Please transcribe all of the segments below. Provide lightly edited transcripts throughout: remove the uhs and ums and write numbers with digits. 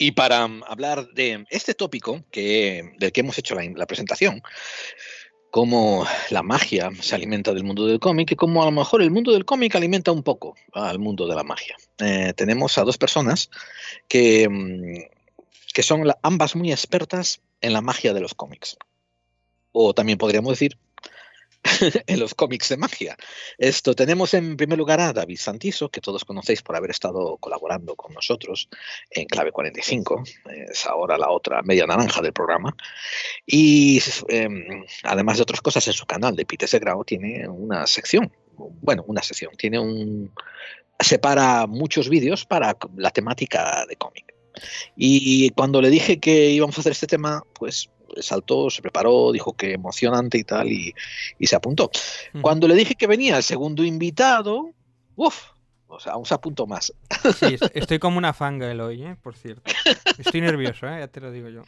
Y para hablar de este tópico del que hemos hecho la presentación, cómo la magia se alimenta del mundo del cómic y cómo a lo mejor el mundo del cómic alimenta un poco al mundo de la magia. Tenemos a dos personas que son ambas muy expertas en la magia de los cómics. O también podríamos decir en los cómics de magia. Tenemos en primer lugar a David Santiso, que todos conocéis por haber estado colaborando con nosotros en Clave 45, es ahora la otra media naranja del programa, y además de otras cosas en su canal de Pite Segrao tiene una sección, separa muchos vídeos para la temática de cómic. Y cuando le dije que íbamos a hacer este tema, pues saltó, se preparó, dijo que emocionante y tal, y se apuntó. Cuando le dije que venía el segundo invitado, aún se apuntó más. Sí, estoy como una fangirl hoy, por cierto. Estoy nervioso, ya te lo digo yo.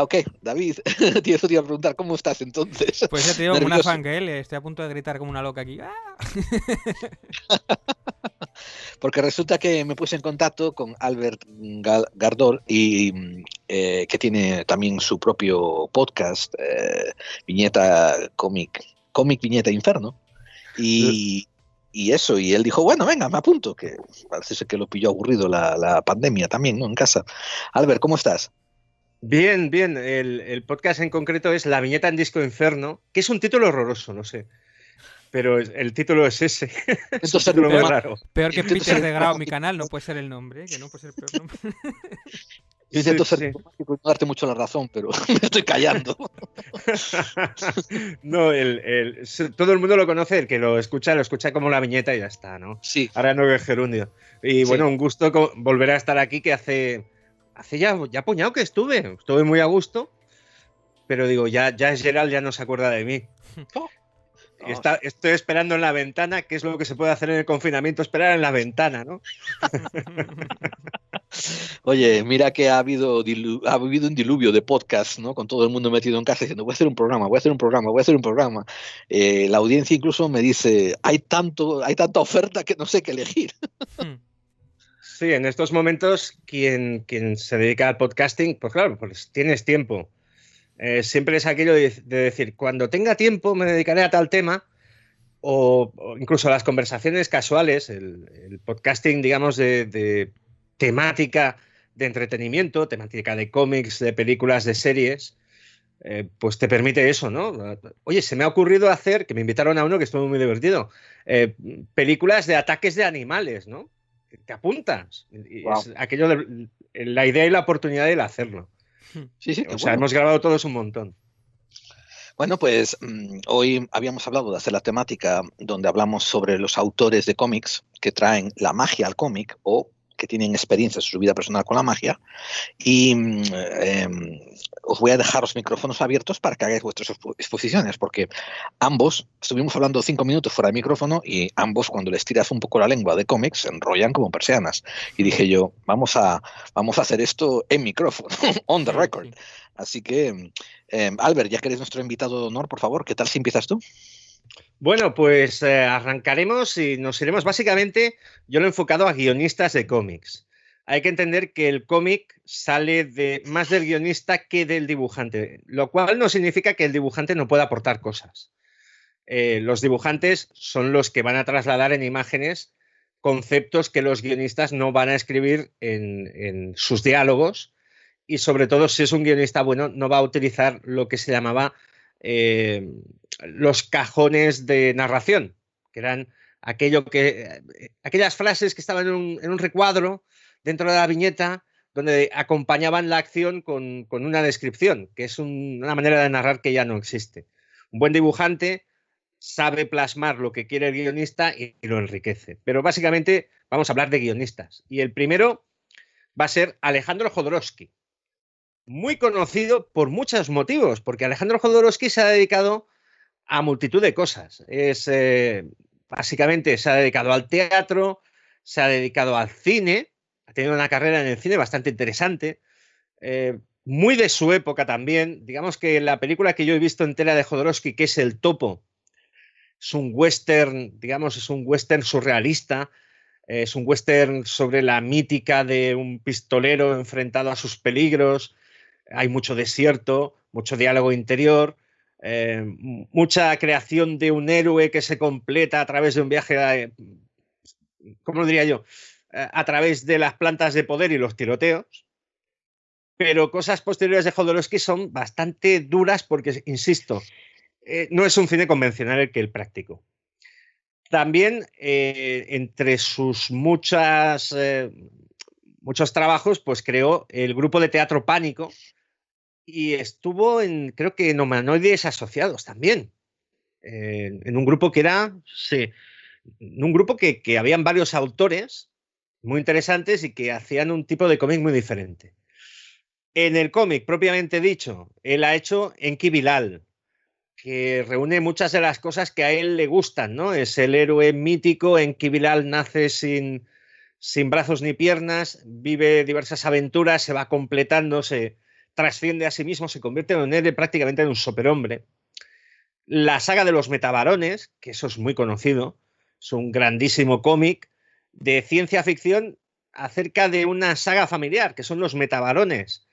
Ok, David, te iba a preguntar, ¿cómo estás entonces? Pues ya te digo, como una fangirl, estoy a punto de gritar como una loca aquí. ¡Ah! Porque resulta que me puse en contacto con Albert Gardol, que tiene también su propio podcast, Viñeta Cómic Viñeta Inferno, y él dijo, bueno, venga, me apunto, que parece ser que lo pilló aburrido la pandemia también, ¿no? En casa. Albert, ¿cómo estás? Bien. El podcast en concreto es La Viñeta en Disco Inferno, que es un título horroroso, no sé. Pero el título es ese. Es un título muy raro. Peor que Pite Segrao, mi canal, no puede ser el nombre, que no puede ser peor nombre. Yo intento ser diplomático y no darte mucho la razón, pero me estoy callando. No, todo el mundo lo conoce, el que lo escucha como La Viñeta y ya está, ¿no? Sí. Ahora no es gerundio. Y bueno, un gusto volver a estar aquí, que hace ya puñado que estuve muy a gusto, pero digo, ya Gerald ya no se acuerda de mí. Estoy esperando en la ventana, que es lo que se puede hacer en el confinamiento, esperar en la ventana, ¿no? Oye, mira que ha habido un diluvio de podcasts, ¿no? Con todo el mundo metido en casa diciendo, voy a hacer un programa. La audiencia incluso me dice, hay tanta oferta que no sé qué elegir. Sí, en estos momentos quien se dedica al podcasting, pues claro, pues tienes tiempo. Siempre es aquello de decir, cuando tenga tiempo me dedicaré a tal tema, o incluso las conversaciones casuales, el podcasting, digamos, de temática de entretenimiento, temática de cómics, de películas, de series, pues te permite eso, ¿no? Oye, se me ha ocurrido hacer, que me invitaron a uno que estuvo muy divertido, películas de ataques de animales, ¿no? Te apuntas. Wow. Es aquello de la idea y la oportunidad de hacerlo. Sí, o sea, hemos grabado todos un montón. Bueno, pues hoy habíamos hablado de hacer la temática donde hablamos sobre los autores de cómics que traen la magia al cómic o que tienen experiencias en su vida personal con la magia, y os voy a dejar los micrófonos abiertos para que hagáis vuestras exposiciones, porque ambos estuvimos hablando 5 minutos fuera de micrófono y ambos, cuando les tiras un poco la lengua de cómics, se enrollan como persianas. Y dije yo, vamos a hacer esto en micrófono, on the record. Sí. Así que, Albert, ya que eres nuestro invitado de honor, por favor, ¿qué tal si empiezas tú? Bueno, pues arrancaremos y nos iremos básicamente, yo lo he enfocado a guionistas de cómics. Hay que entender que el cómic sale más del guionista que del dibujante, lo cual no significa que el dibujante no pueda aportar cosas. Los dibujantes son los que van a trasladar en imágenes conceptos que los guionistas no van a escribir en sus diálogos, y sobre todo, si es un guionista bueno, no va a utilizar lo que se llamaba los cajones de narración, que eran aquellas frases que estaban en un recuadro dentro de la viñeta, donde acompañaban la acción con una descripción, que es una manera de narrar que ya no existe. Un buen dibujante sabe plasmar lo que quiere el guionista y lo enriquece. Pero básicamente vamos a hablar de guionistas. Y el primero va a ser Alejandro Jodorowsky. Muy conocido por muchos motivos, porque Alejandro Jodorowsky se ha dedicado a multitud de cosas. Básicamente se ha dedicado al teatro, se ha dedicado al cine, ha tenido una carrera en el cine bastante interesante, muy de su época también. Digamos que la película que yo he visto entera de Jodorowsky, que es El Topo, es un western, digamos, es un western surrealista, Es un western sobre la mítica de un pistolero enfrentado a sus peligros. Hay mucho desierto, mucho diálogo interior, mucha creación de un héroe que se completa a través de un viaje, ¿cómo lo diría yo? A través de las plantas de poder y los tiroteos. Pero cosas posteriores de Jodorowsky son bastante duras porque, insisto, no es un cine convencional el práctico. También, entre sus muchos trabajos, pues creó el grupo de teatro Pánico y estuvo creo que en Humanoides Asociados también. En un grupo que era, sí, en un grupo que habían varios autores muy interesantes y que hacían un tipo de cómic muy diferente. En el cómic, propiamente dicho, él ha hecho Enki Bilal, que reúne muchas de las cosas que a él le gustan, ¿no? Es el héroe mítico. Enki Bilal nace sin brazos ni piernas, vive diversas aventuras, se va completando, se trasciende a sí mismo, se convierte en un héroe prácticamente en un superhombre. La saga de los Metabarones, que eso es muy conocido, es un grandísimo cómic de ciencia ficción acerca de una saga familiar, que son los Metabarones.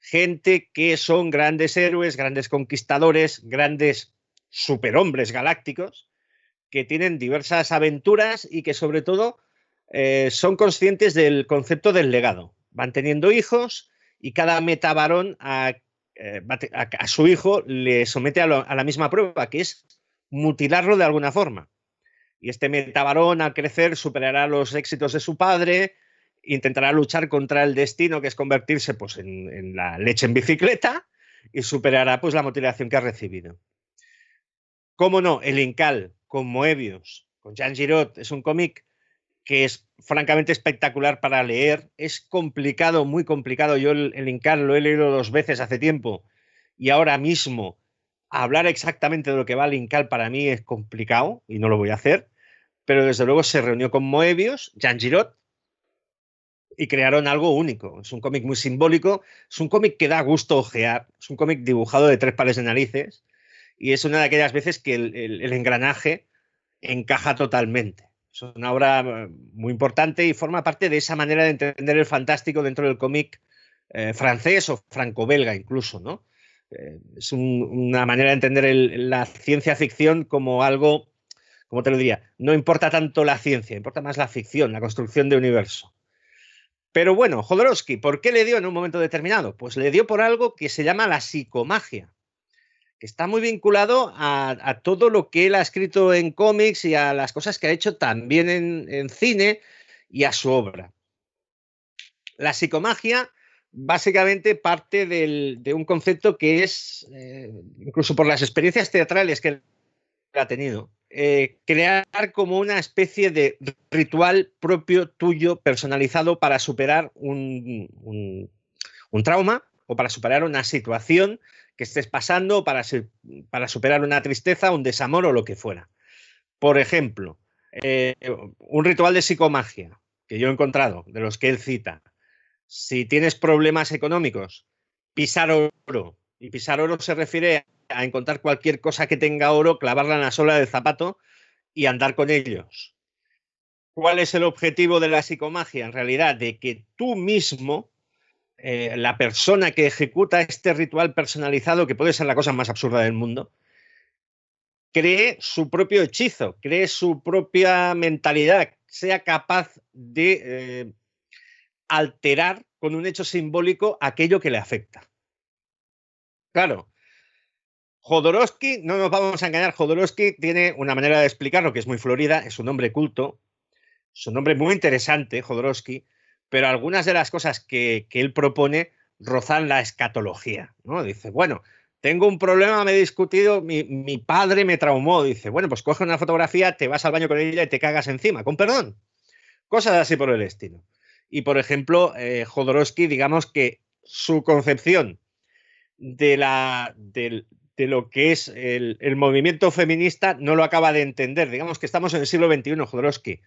Gente que son grandes héroes, grandes conquistadores, grandes superhombres galácticos, que tienen diversas aventuras y que sobre todo son conscientes del concepto del legado. Van teniendo hijos y cada metabarón a su hijo le somete a la misma prueba, que es mutilarlo de alguna forma. Y este metabarón, al crecer, superará los éxitos de su padre, intentará luchar contra el destino, que es convertirse pues, en la leche en bicicleta, y superará pues, la mutilación que ha recibido. ¿Cómo no? El Incal, con Moebius, con Jean Giraud, es un cómic que es francamente espectacular para leer. Es complicado, muy complicado. Yo el Incal lo he leído 2 veces hace tiempo y ahora mismo hablar exactamente de lo que va el Incal para mí es complicado y no lo voy a hacer, pero desde luego se reunió con Moebius, Jean Giraud, y crearon algo único. Es un cómic muy simbólico, es un cómic que da gusto ojear, es un cómic dibujado de 3 pares de narices y es una de aquellas veces que el engranaje encaja totalmente. Es una obra muy importante y forma parte de esa manera de entender el fantástico dentro del cómic francés o franco-belga incluso, ¿no? Es una manera de entender la ciencia ficción como algo, como te lo diría, no importa tanto la ciencia, importa más la ficción, la construcción de universo. Pero bueno, Jodorowsky, ¿por qué le dio en un momento determinado? Pues le dio por algo que se llama la psicomagia, que está muy vinculado a todo lo que él ha escrito en cómics y a las cosas que ha hecho también en cine y a su obra. La psicomagia básicamente parte de un concepto que es, incluso por las experiencias teatrales que él ha tenido, crear como una especie de ritual propio tuyo, personalizado, para superar un trauma o para superar una situación que estés pasando, para superar una tristeza, un desamor o lo que fuera. Por ejemplo, un ritual de psicomagia que yo he encontrado, de los que él cita. Si tienes problemas económicos, pisar oro. Y pisar oro se refiere a encontrar cualquier cosa que tenga oro, clavarla en la suela del zapato y andar con ellos. ¿Cuál es el objetivo de la psicomagia? En realidad, de que tú mismo, la persona que ejecuta este ritual personalizado, que puede ser la cosa más absurda del mundo, cree su propio hechizo, cree su propia mentalidad, sea capaz de alterar con un hecho simbólico aquello que le afecta. Claro, Jodorowsky, no nos vamos a engañar, Jodorowsky tiene una manera de explicarlo que es muy florida, es un hombre culto, es un hombre muy interesante, Jodorowsky, pero algunas de las cosas que él propone rozan la escatología, ¿no? Dice, bueno, tengo un problema, me he discutido, mi padre me traumó, dice, bueno, pues coge una fotografía, te vas al baño con ella y te cagas encima, con perdón. Cosas así por el estilo. Y, por ejemplo, Jodorowsky, digamos que su concepción de lo que es el movimiento feminista no lo acaba de entender. Digamos que estamos en el siglo XXI, Jodorowsky.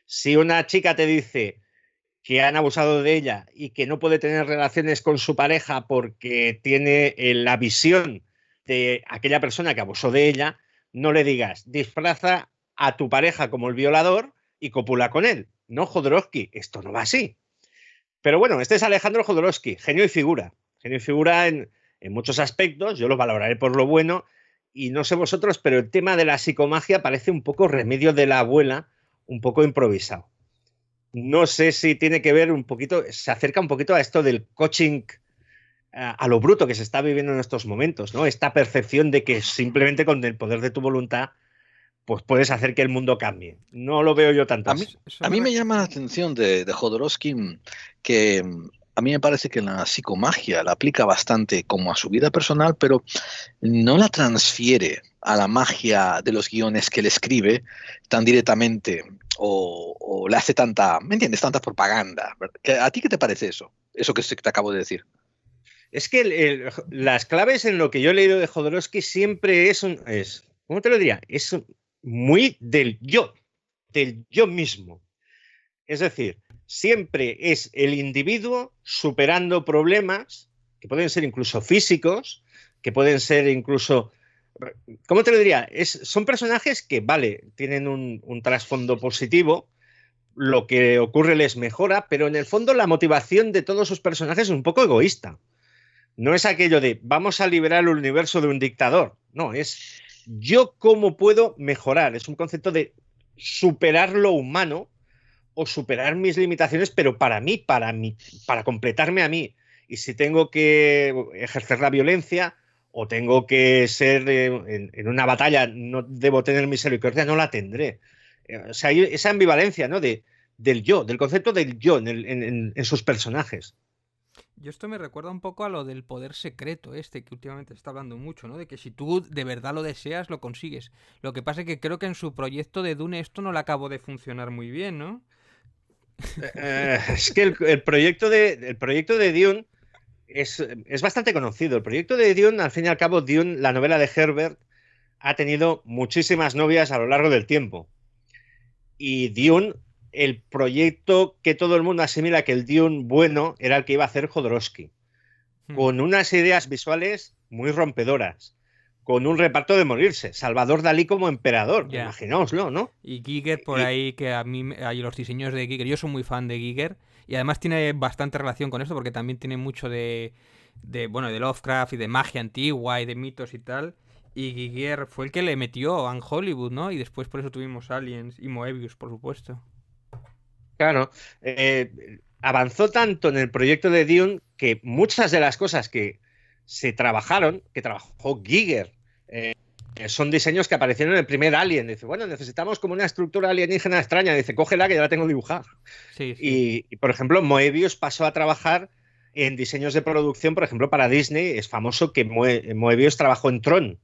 Si una chica te dice que han abusado de ella y que no puede tener relaciones con su pareja porque tiene la visión de aquella persona que abusó de ella, no le digas, disfraza a tu pareja como el violador y copula con él. no Jodorowsky, esto no va así. Pero bueno, este es Alejandro Jodorowsky, genio y figura. Genio y figura en muchos aspectos, yo lo valoraré por lo bueno, y no sé vosotros, pero el tema de la psicomagia parece un poco Remedio de la Abuela, un poco improvisado. No sé si tiene que ver un poquito, se acerca un poquito a esto del coaching a lo bruto que se está viviendo en estos momentos, ¿no? Esta percepción de que simplemente con el poder de tu voluntad pues puedes hacer que el mundo cambie. No lo veo yo tanto A mí, así. a mí me llama la atención de Jodorowsky que a mí me parece que la psicomagia la aplica bastante como a su vida personal, pero no la transfiere a la magia de los guiones que él escribe tan directamente o le hace tanta, ¿me entiendes? Tanta propaganda. ¿A ti qué te parece eso? Eso que te acabo de decir. Es que las claves en lo que yo he leído de Jodorowsky siempre ¿cómo te lo diría? Es muy del yo mismo. Es decir, siempre es el individuo superando problemas que pueden ser incluso físicos, que pueden ser incluso... ¿Cómo te lo diría? Son personajes que, vale, tienen un trasfondo positivo, lo que ocurre les mejora, pero en el fondo la motivación de todos sus personajes es un poco egoísta. No es aquello de vamos a liberar el universo de un dictador. No, es yo cómo puedo mejorar. Es un concepto de superar lo humano o superar mis limitaciones, pero para mí, para completarme a mí. Y si tengo que ejercer la violencia o tengo que ser en una batalla, no debo tener misericordia, no la tendré. O sea, hay esa ambivalencia, ¿no? Del yo, del concepto del yo en sus personajes. Yo esto me recuerda un poco a lo del poder secreto que últimamente se está hablando mucho, ¿no? De que si tú de verdad lo deseas, lo consigues. Lo que pasa es que creo que en su proyecto de Dune esto no le acabó de funcionar muy bien, ¿no? Es que el proyecto de Dune es bastante conocido. El proyecto de Dune, al fin y al cabo, Dune, la novela de Herbert, ha tenido muchísimas novias a lo largo del tiempo. Y Dune, el proyecto que todo el mundo asimila que el Dune bueno era el que iba a hacer Jodorowsky, con unas ideas visuales muy rompedoras, con un reparto de morirse, Salvador Dalí como emperador, Ya. imaginaoslo, ¿no? Y Giger por ahí, que a mí hay los diseños de Giger, yo soy muy fan de Giger, y además tiene bastante relación con esto porque también tiene mucho bueno, de Lovecraft y de magia antigua y de mitos y tal. Y Giger fue el que le metió a Hollywood, ¿no? Y después por eso tuvimos Aliens y Moebius, por supuesto. Claro, avanzó tanto en el proyecto de Dune que muchas de las cosas que que trabajó Giger, son diseños que aparecieron en el primer Alien. Dice, bueno, necesitamos como una estructura alienígena extraña. Dice, cógela que ya la tengo dibujada. Sí, sí. Y, por ejemplo, Moebius pasó a trabajar en diseños de producción, por ejemplo, para Disney. Es famoso que Moebius trabajó en Tron,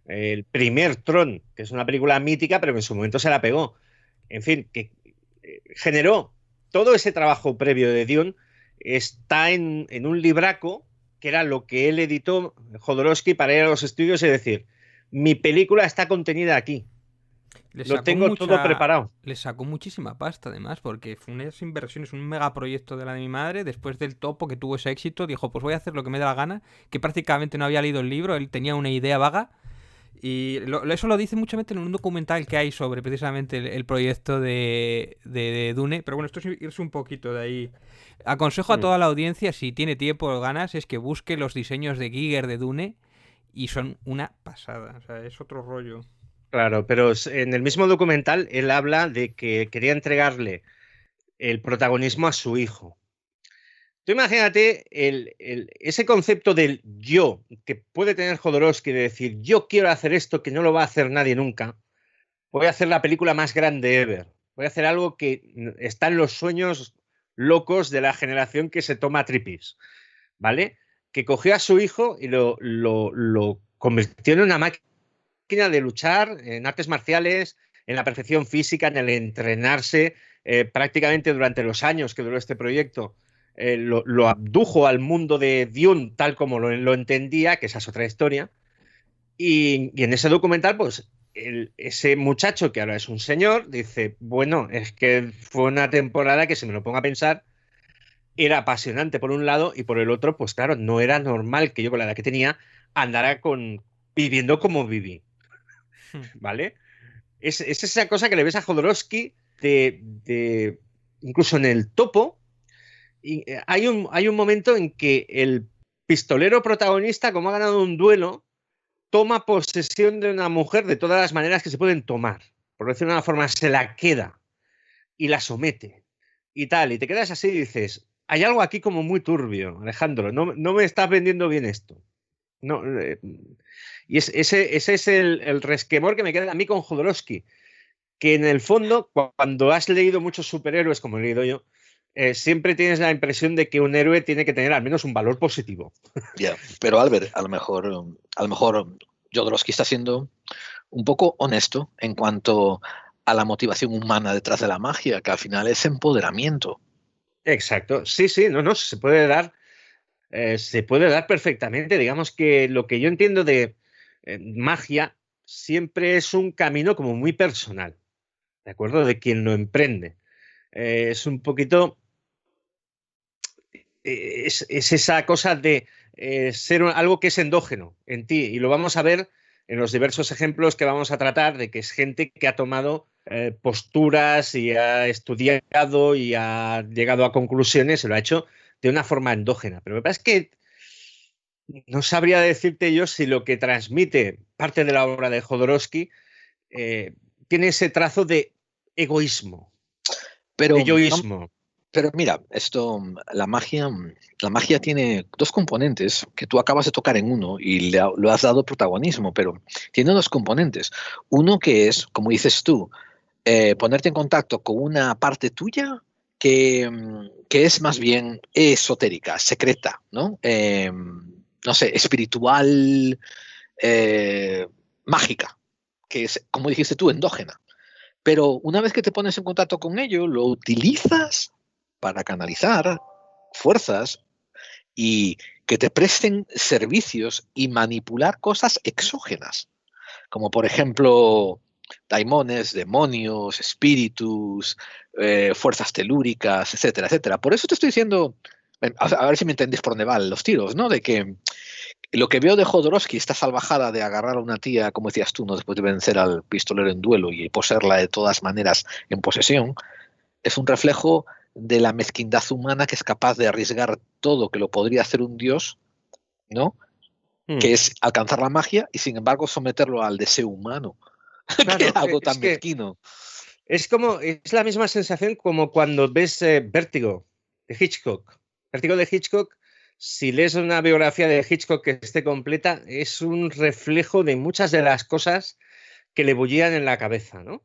el primer Tron, que es una película mítica, pero que en su momento se la pegó. En fin, que generó todo ese trabajo previo de Dune, está en un libraco, que era lo que él editó, Jodorowsky, para ir a los estudios y decir, mi película está contenida aquí. Lo tengo todo preparado. Le sacó muchísima pasta, además, porque fue unas inversiones, un megaproyecto de la de mi madre. Después del topo que tuvo ese éxito, dijo, pues voy a hacer lo que me dé la gana, que prácticamente no había leído el libro, él tenía una idea vaga. Y eso lo dice mucho en un documental que hay sobre precisamente el proyecto de Dune. Pero bueno, esto es irse un poquito de ahí. Aconsejo a toda la audiencia, si tiene tiempo o ganas, es que busque los diseños de Giger de Dune y son una pasada. O sea, es otro rollo. Claro, pero en el mismo documental él habla de que quería entregarle el protagonismo a su hijo. Tú imagínate ese concepto del yo que puede tener Jodorowsky de decir, yo quiero hacer esto que no lo va a hacer nadie nunca. Voy a hacer la película más grande ever. Voy a hacer algo que está en los sueños locos de la generación que se toma tripis, ¿vale? Que cogió a su hijo y lo convirtió en una máquina de luchar en artes marciales, en la perfección física, en el entrenarse prácticamente durante los años que duró este proyecto. Lo abdujo al mundo de Dune tal como lo entendía, que esa es otra historia. Y en ese documental, pues ese muchacho que ahora es un señor dice, bueno, es que fue una temporada que, si me lo pongo a pensar, era apasionante por un lado y por el otro, pues claro, no era normal que yo con la edad que tenía andara viviendo como viví, ¿vale? Es esa cosa que le ves a Jodorowsky de incluso en el Topo, hay un momento en que el pistolero protagonista, como ha ganado un duelo, toma posesión de una mujer de todas las maneras que se pueden tomar. Por decirlo de una forma, se la queda y la somete y tal. Y te quedas así y dices, hay algo aquí como muy turbio, Alejandro, no me estás vendiendo bien esto. No, y ese es el resquemor que me queda a mí con Jodorowsky, que en el fondo, cuando has leído muchos superhéroes, como he leído yo, siempre tienes la impresión de que un héroe tiene que tener al menos un valor positivo. Yeah. Pero Albert, a lo mejor Jodorowsky está siendo un poco honesto en cuanto a la motivación humana detrás de la magia, que al final es empoderamiento. Exacto, sí, no, se puede dar perfectamente. Digamos que lo que yo entiendo de magia siempre es un camino como muy personal, ¿de acuerdo? De quien lo emprende. Es un poquito, es esa cosa de ser algo que es endógeno en ti, y lo vamos a ver en los diversos ejemplos que vamos a tratar, de que es gente que ha tomado posturas y ha estudiado y ha llegado a conclusiones y lo ha hecho de una forma endógena. Pero me parece que no sabría decirte yo si lo que transmite parte de la obra de Jodorowsky tiene ese trazo de egoísmo, Pero de yoísmo. Pero mira, la magia tiene dos componentes que tú acabas de tocar en uno y lo has dado protagonismo, pero tiene dos componentes. Uno que es, como dices tú, ponerte en contacto con una parte tuya que es más bien esotérica, secreta, ¿no? No sé, espiritual, mágica, que es, como dijiste tú, endógena. Pero una vez que te pones en contacto con ello, lo utilizas para canalizar fuerzas y que te presten servicios y manipular cosas exógenas, como por ejemplo daimones, demonios, espíritus, fuerzas telúricas, etcétera, etcétera. Por eso te estoy diciendo, a ver si me entendés por dónde van los tiros, ¿no? De que lo que veo de Jodorowsky, esta salvajada de agarrar a una tía, como decías tú, ¿no? Después de vencer al pistolero en duelo y poseerla de todas maneras en posesión, es un reflejo de la mezquindad humana que es capaz de arriesgar todo que lo podría hacer un dios, ¿no? Que es alcanzar la magia y sin embargo someterlo al deseo humano. Claro, que es algo tan mezquino. Es la misma sensación como cuando ves Vértigo de Hitchcock. Vértigo de Hitchcock, si lees una biografía de Hitchcock que esté completa, es un reflejo de muchas de las cosas que le bullían en la cabeza, ¿no?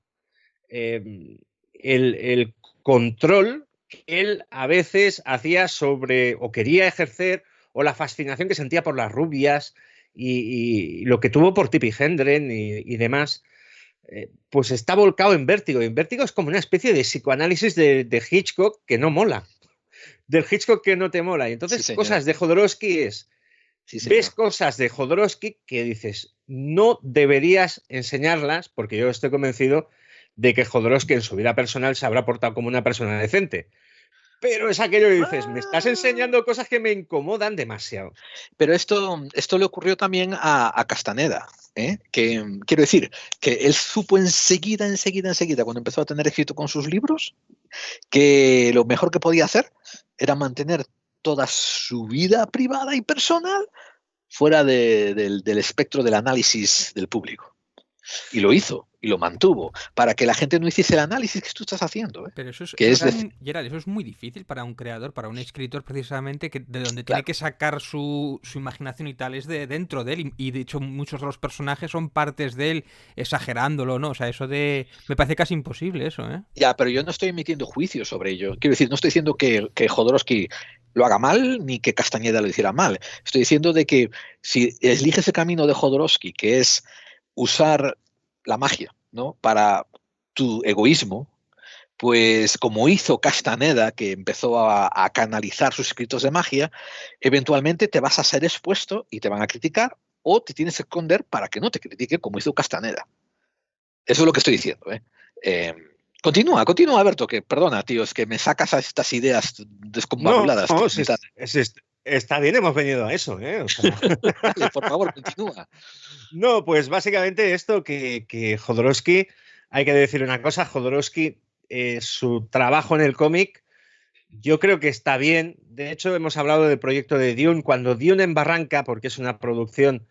El control que él a veces hacía sobre, o quería ejercer, o la fascinación que sentía por las rubias y lo que tuvo por Tippi Hedren y demás, pues está volcado en Vértigo. Y en Vértigo es como una especie de psicoanálisis de Hitchcock que no mola, del Hitchcock que no te mola. Y entonces sí, cosas de Jodorowsky es... Sí, ves cosas de Jodorowsky que dices, no deberías enseñarlas, porque yo estoy convencido de que Jodorowsky en su vida personal se habrá portado como una persona decente. Pero es aquello que dices, me estás enseñando cosas que me incomodan demasiado. Pero esto le ocurrió también a Castaneda, ¿eh? Que quiero decir, que él supo enseguida, cuando empezó a tener éxito con sus libros, que lo mejor que podía hacer era mantener toda su vida privada y personal fuera del espectro del análisis del público. Y lo hizo, y lo mantuvo, para que la gente no hiciese el análisis que tú estás haciendo. Pero eso es, Gerard, eso es muy difícil para un creador, para un escritor, precisamente, que de donde tiene que sacar su imaginación y tal, es de dentro de él. Y de hecho, muchos de los personajes son partes de él, exagerándolo, ¿no? O sea, eso me parece casi imposible, eso, ¿eh? Ya, pero yo no estoy emitiendo juicios sobre ello. Quiero decir, no estoy diciendo que Jodorowsky lo haga mal, ni que Castañeda lo hiciera mal. Estoy diciendo de que si eliges el camino de Jodorowsky, que es usar la magia, ¿no?, para tu egoísmo, pues como hizo Castaneda, que empezó a canalizar sus escritos de magia, eventualmente te vas a ser expuesto y te van a criticar, o te tienes que esconder para que no te critiquen, como hizo Castaneda. Eso es lo que estoy diciendo, ¿eh? Continúa, Alberto, que perdona, tío, es que me sacas a estas ideas desconfabuladas. No, está bien, hemos venido a eso, ¿eh? O sea... Dale, por favor, continúa. No, pues básicamente esto, que Jodorowsky, hay que decir una cosa, Jodorowsky su trabajo en el cómic yo creo que está bien. De hecho, hemos hablado del proyecto de Dune. Cuando Dune embarranca, porque es una producción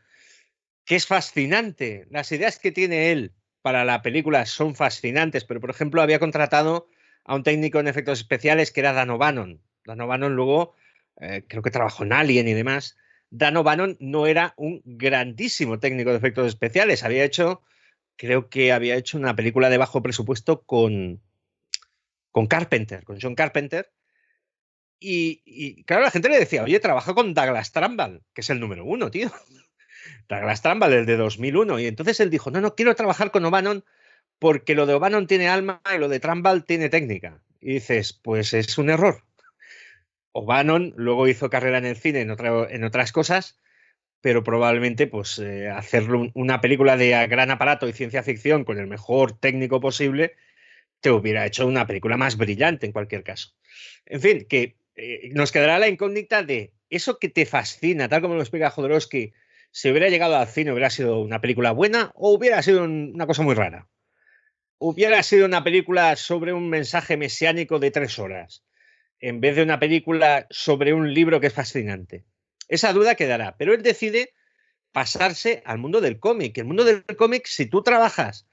que es fascinante, las ideas que tiene él para la película son fascinantes, pero por ejemplo había contratado a un técnico en efectos especiales que era Dan O'Bannon. Dan O'Bannon luego creo que trabajó en Alien y demás. Dan O'Bannon no era un grandísimo técnico de efectos especiales. Creo que había hecho una película de bajo presupuesto con Carpenter, con John Carpenter. Y claro, la gente le decía, oye, trabaja con Douglas Trumbull, que es el número uno, tío. Douglas Trumbull, el de 2001. Y entonces él dijo, no, quiero trabajar con O'Bannon porque lo de O'Bannon tiene alma y lo de Trumbull tiene técnica. Y dices, pues es un error. O'Bannon luego hizo carrera en el cine en otras cosas, pero probablemente pues hacerlo una película de gran aparato y ciencia ficción con el mejor técnico posible te hubiera hecho una película más brillante en cualquier caso. En fin, que nos quedará la incógnita de eso que te fascina, tal como lo explica Jodorowsky, si hubiera llegado al cine, hubiera sido una película buena o hubiera sido una cosa muy rara. Hubiera sido una película sobre un mensaje mesiánico de 3 horas, en vez de una película sobre un libro que es fascinante. Esa duda quedará, pero él decide pasarse al mundo del cómic. El mundo del cómic, si tú trabajas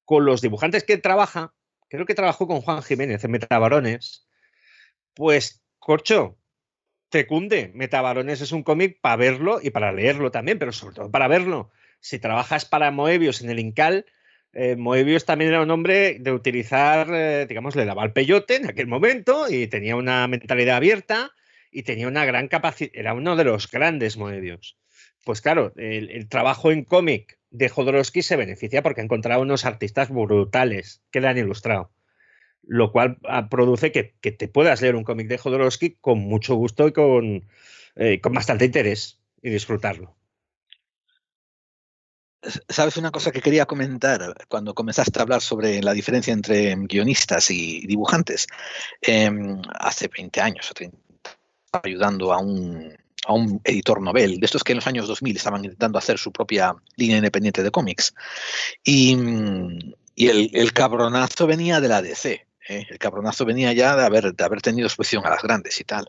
con los dibujantes que él trabaja, creo que trabajó con Juan Jiménez en Metabarones, pues, corcho, te cunde. Metabarones es un cómic para verlo y para leerlo también, pero sobre todo para verlo. Si trabajas para Moebius en el Incal, Moebius también era un hombre de utilizar, digamos, le daba el peyote en aquel momento y tenía una mentalidad abierta y tenía una gran capacidad, era uno de los grandes Moebius. Pues claro, el trabajo en cómic de Jodorowsky se beneficia porque ha encontrado unos artistas brutales que le han ilustrado, lo cual produce que te puedas leer un cómic de Jodorowsky con mucho gusto y con bastante interés y disfrutarlo. ¿Sabes una cosa que quería comentar cuando comenzaste a hablar sobre la diferencia entre guionistas y dibujantes? Hace 20 años o 30, ayudando a un editor novel, de estos que en los años 2000 estaban intentando hacer su propia línea independiente de cómics. Y el cabronazo venía de la DC. El cabronazo venía ya de haber tenido exposición a las grandes y tal.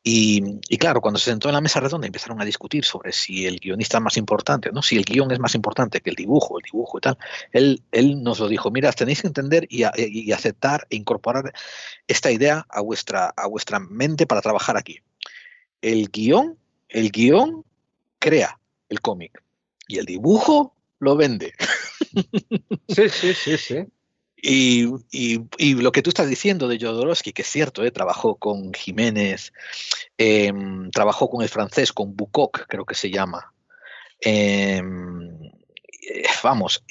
Y claro, cuando se sentó en la mesa redonda empezaron a discutir sobre si el guionista es más importante, ¿no? Si el guión es más importante que el dibujo y tal. Él nos lo dijo, mira, tenéis que entender y aceptar e incorporar esta idea a vuestra mente para trabajar aquí. El guión crea el cómic y el dibujo lo vende. Sí. Y lo que tú estás diciendo de Jodorowsky, que es cierto, trabajó con Jiménez, trabajó con el francés, con Bukowski, creo que se llama. Vamos,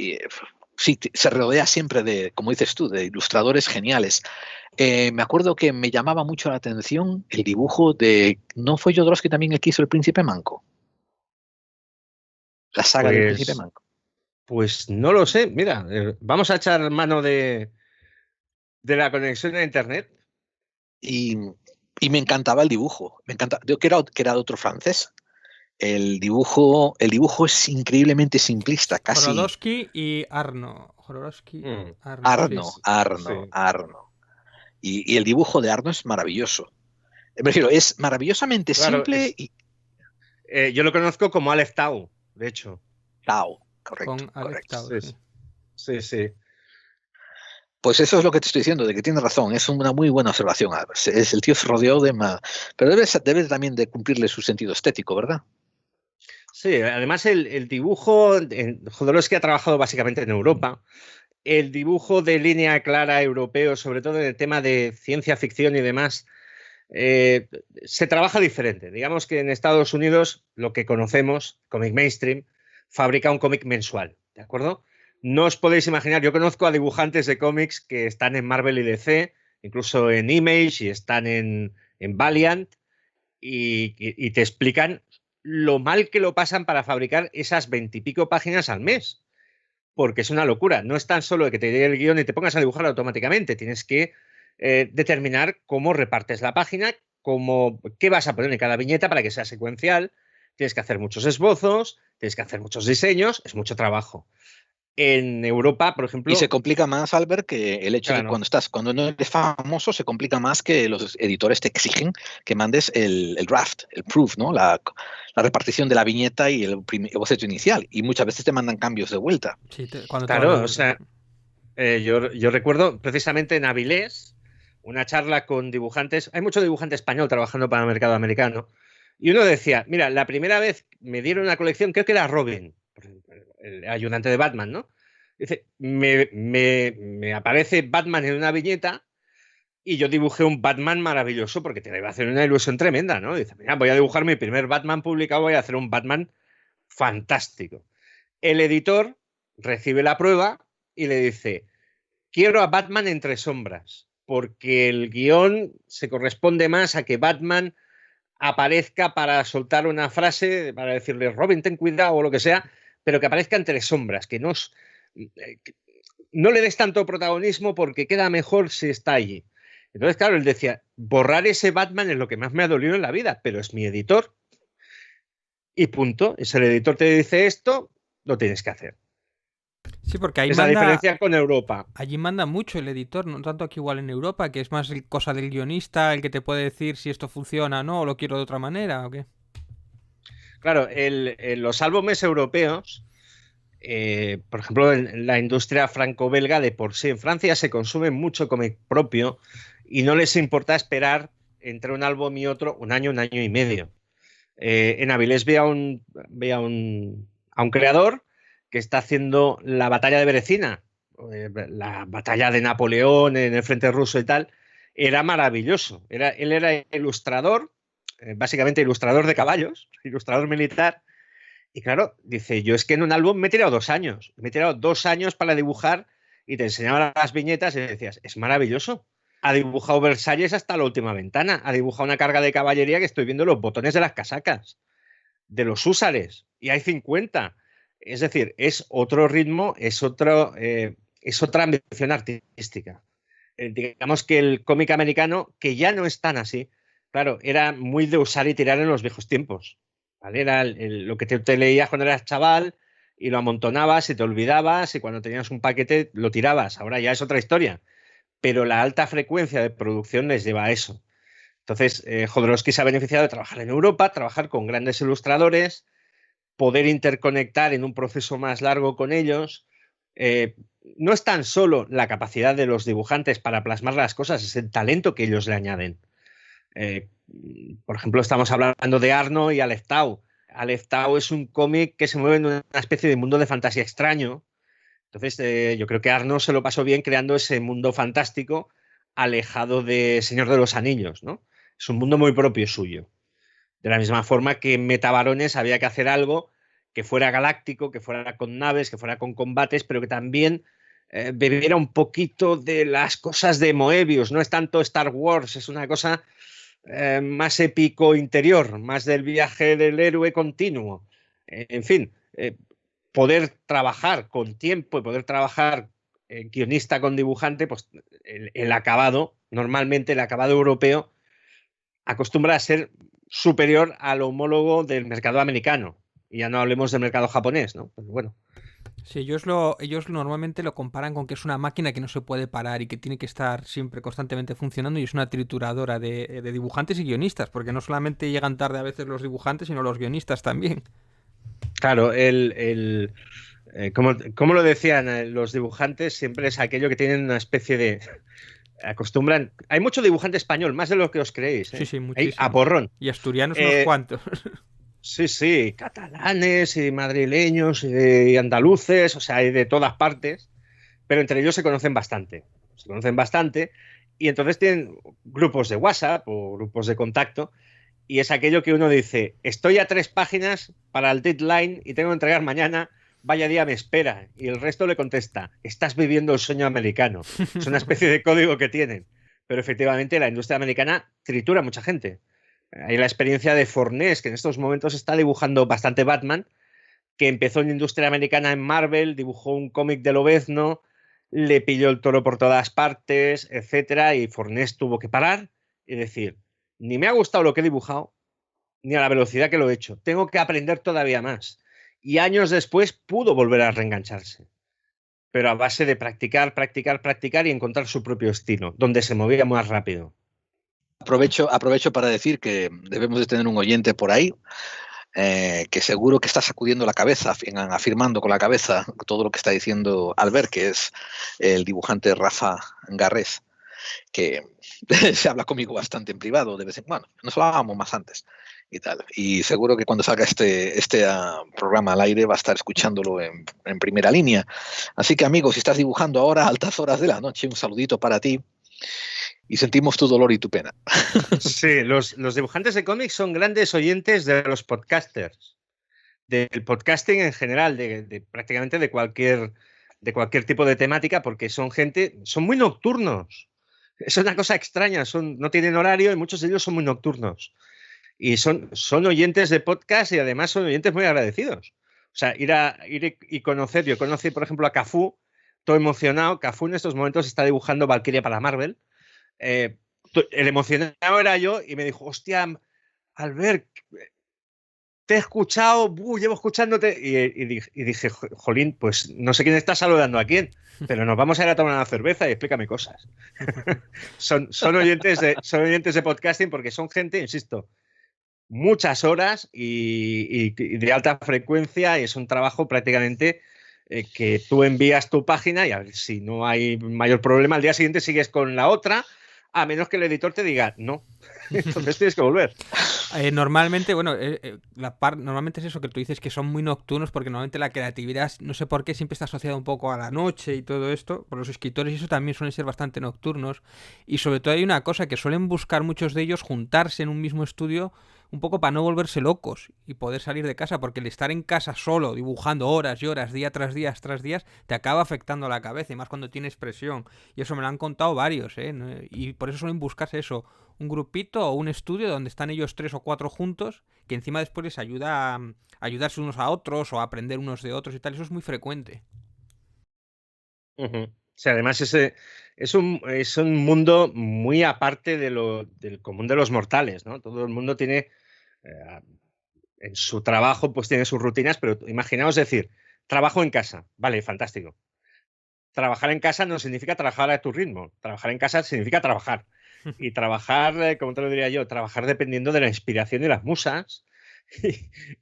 sí, se rodea siempre de, como dices tú, de ilustradores geniales. Me acuerdo que me llamaba mucho la atención el dibujo de... ¿No fue Jodorowsky también el que hizo El Príncipe Manco? La saga del Príncipe Manco. Pues no lo sé. Mira, vamos a echar mano de la conexión a internet. Y me encantaba el dibujo. Me encanta, que era de otro francés. El dibujo es increíblemente simplista, casi. Jodorowsky y Arno. Arno. Y el dibujo de Arno es maravilloso. Me refiero, es maravillosamente simple. Yo lo conozco como Aleph Tau, de hecho. Tau, correcto. Sí. Pues eso es lo que te estoy diciendo, de que tienes razón, es una muy buena observación. El tío se rodeó de más... Pero debe también de cumplirle su sentido estético, ¿verdad? Sí, además el dibujo, Jodorowsky ha trabajado básicamente en Europa. El dibujo de línea clara europeo, sobre todo en el tema de ciencia ficción y demás, se trabaja diferente. Digamos que en Estados Unidos, lo que conocemos, cómic mainstream, fabrica un cómic mensual, ¿de acuerdo? No os podéis imaginar, yo conozco a dibujantes de cómics que están en Marvel y DC, incluso en Image y están en Valiant, y te explican lo mal que lo pasan para fabricar esas 20 y pico páginas al mes. Porque es una locura. No es tan solo que te llegue el guión y te pongas a dibujar automáticamente. Tienes que determinar cómo repartes la página, qué vas a poner en cada viñeta para que sea secuencial. Tienes que hacer muchos esbozos, tienes que hacer muchos diseños, es mucho trabajo. En Europa, por Y ejemplo, se complica más, Albert, que el hecho de claro, cuando no eres famoso, se complica más que los editores te exigen que mandes el draft, el proof, ¿no? La repartición de la viñeta y el boceto inicial. Y muchas veces te mandan cambios de vuelta. Sí, cuando te vas de claro, o vuelta. sea, yo recuerdo precisamente en Avilés una charla con dibujantes. Hay mucho dibujante español trabajando para el mercado americano. Y uno decía, mira, la primera vez me dieron una colección, creo que era Robin, el ayudante de Batman, ¿no? Dice, me aparece Batman en una viñeta y yo dibujé un Batman maravilloso porque te debe hacer una ilusión tremenda, ¿no? Dice, mira, voy a dibujar mi primer Batman publicado, voy a hacer un Batman fantástico. El editor recibe la prueba y le dice, quiero a Batman entre sombras, porque el guión se corresponde más a que Batman aparezca para soltar una frase, para decirle, Robin, ten cuidado o lo que sea, pero que aparezca entre sombras, que no le des tanto protagonismo porque queda mejor si está allí. Entonces, claro, él decía, borrar ese Batman es lo que más me ha dolido en la vida, pero es mi editor y punto. Y si el editor te dice esto, lo tienes que hacer. Sí, porque ahí Es la manda, diferencia con Europa. allí manda mucho el editor, no tanto aquí igual en Europa, que es más cosa del guionista, el que te puede decir si esto funciona o no, o lo quiero de otra manera, o qué. Claro, los álbumes europeos, por ejemplo, en la industria franco-belga de por sí, en Francia se consume mucho cómic propio y no les importa esperar entre un álbum y otro un año y medio. En Avilés a un creador que está haciendo la batalla de Berecina, la batalla de Napoleón en el frente ruso y tal. Era maravilloso. Él era ilustrador, básicamente ilustrador de caballos, ilustrador militar. Y claro, dice, yo es que en un álbum me he tirado 2 años. Me he tirado 2 años para dibujar y te enseñaba las viñetas y decías, es maravilloso. Ha dibujado Versalles hasta la última ventana. Ha dibujado una carga de caballería que estoy viendo los botones de las casacas, de los húsares. Y hay 50. Es decir, es otro ritmo, es otra ambición artística. Digamos que el cómic americano, que ya no es tan así, claro, era muy de usar y tirar en los viejos tiempos. ¿Vale? Era lo que te leías cuando eras chaval y lo amontonabas y te olvidabas y cuando tenías un paquete lo tirabas. Ahora ya es otra historia. Pero la alta frecuencia de producción les lleva a eso. Entonces, Jodorowsky se ha beneficiado de trabajar en Europa, trabajar con grandes ilustradores, poder interconectar en un proceso más largo con ellos. No es tan solo la capacidad de los dibujantes para plasmar las cosas, es el talento que ellos le añaden. Eh, por ejemplo, estamos hablando de Arno y Aleph Tau. Aleph Tau es un cómic que se mueve en una especie de mundo de fantasía extraño. Entonces, yo creo que Arno se lo pasó bien creando ese mundo fantástico alejado de Señor de los Anillos, ¿no? Es un mundo muy propio suyo. De la misma forma que en Metabarones había que hacer algo que fuera galáctico, que fuera con naves, que fuera con combates, pero que también bebiera un poquito de las cosas de Moebius. No es tanto Star Wars, es una cosa más épico interior, más del viaje del héroe continuo. En fin, poder trabajar con tiempo y poder trabajar guionista con dibujante, pues el acabado, normalmente el acabado europeo, acostumbra a ser superior al homólogo del mercado americano. Y ya no hablemos del mercado japonés, ¿no? Pues bueno. Sí, ellos normalmente lo comparan con que es una máquina que no se puede parar y que tiene que estar siempre constantemente funcionando y es una trituradora de dibujantes y guionistas, porque no solamente llegan tarde a veces los dibujantes, sino los guionistas también. Claro, como lo decían los dibujantes, siempre es aquello que tienen una especie de... Acostumbran... Hay mucho dibujante español, más de lo que os creéis, Sí, ¿eh? sí, Hay a muchísimo. porrón. Y asturianos unos cuantos. Sí, sí, catalanes y madrileños y andaluces, o sea, hay de todas partes, pero entre ellos se conocen bastante y entonces tienen grupos de WhatsApp o grupos de contacto y es aquello que uno dice, estoy a 3 páginas para el deadline y tengo que entregar mañana, vaya día me espera, y el resto le contesta, estás viviendo el sueño americano. Es una especie de código que tienen, pero efectivamente la industria americana tritura a mucha gente. Hay la experiencia de Fornés, que en estos momentos está dibujando bastante Batman, que empezó en la industria americana en Marvel, dibujó un cómic de Lobezno, le pilló el toro por todas partes, etcétera, y Fornés tuvo que parar y decir, ni me ha gustado lo que he dibujado, ni a la velocidad que lo he hecho. Tengo que aprender todavía más. Y años después pudo volver a reengancharse. pero a base de practicar, practicar, practicar y encontrar su propio estilo, donde se movía más rápido. Aprovecho para decir que debemos de tener un oyente por ahí que seguro que está sacudiendo la cabeza, afirmando con la cabeza todo lo que está diciendo Albert, que es el dibujante Rafa Garrés, que se habla conmigo bastante en privado de vez en cuando. Nos hablábamos más antes y tal. Y seguro que cuando salga este programa al aire va a estar escuchándolo en primera línea. Así que, amigos, si estás dibujando ahora a altas horas de la noche, un saludito para ti. Y sentimos tu dolor y tu pena. Sí, los dibujantes de cómics son grandes oyentes de los podcasters, del podcasting en general, prácticamente de cualquier tipo de temática, porque son muy nocturnos. Es una cosa extraña, no tienen horario y muchos de ellos son muy nocturnos. Y son oyentes de podcast y además son oyentes muy agradecidos. O sea, ir y conocer. Yo conocí, por ejemplo, a Cafú, todo emocionado. Cafú en estos momentos está dibujando Valkyria para Marvel. El emocionado era yo y me dijo, hostia, Albert, te he escuchado, llevo escuchándote. Y dije, jolín, pues no sé quién está saludando a quién, pero nos vamos a ir a tomar una cerveza y explícame cosas. son oyentes de podcasting porque son gente, insisto, muchas horas y de alta frecuencia, y es un trabajo prácticamente que tú envías tu página y a ver, si no hay mayor problema, al día siguiente sigues con la otra, a menos que el editor te diga no. Entonces tienes que volver. Normalmente, bueno, normalmente es eso que tú dices, que son muy nocturnos, porque normalmente la creatividad, no sé por qué, siempre está asociada un poco a la noche y todo esto. Por los escritores y eso también suelen ser bastante nocturnos. Y sobre todo hay una cosa, que suelen buscar muchos de ellos juntarse en un mismo estudio un poco para no volverse locos y poder salir de casa, porque el estar en casa solo, dibujando horas y horas, día tras día tras días, te acaba afectando la cabeza, y más cuando tienes presión. Y eso me lo han contado varios, ¿eh? Y por eso suelen buscarse eso, un grupito o un estudio donde están ellos 3 o 4 juntos, que encima después les ayuda a ayudarse unos a otros o a aprender unos de otros y tal. Eso es muy frecuente. O sea, además es un mundo muy aparte del común de los mortales, ¿no? Todo el mundo tiene, en su trabajo, pues tiene sus rutinas, pero imaginaos decir, trabajo en casa, vale, fantástico. Trabajar en casa no significa trabajar a tu ritmo, trabajar en casa significa trabajar. Y trabajar, como te lo diría yo, trabajar dependiendo de la inspiración y las musas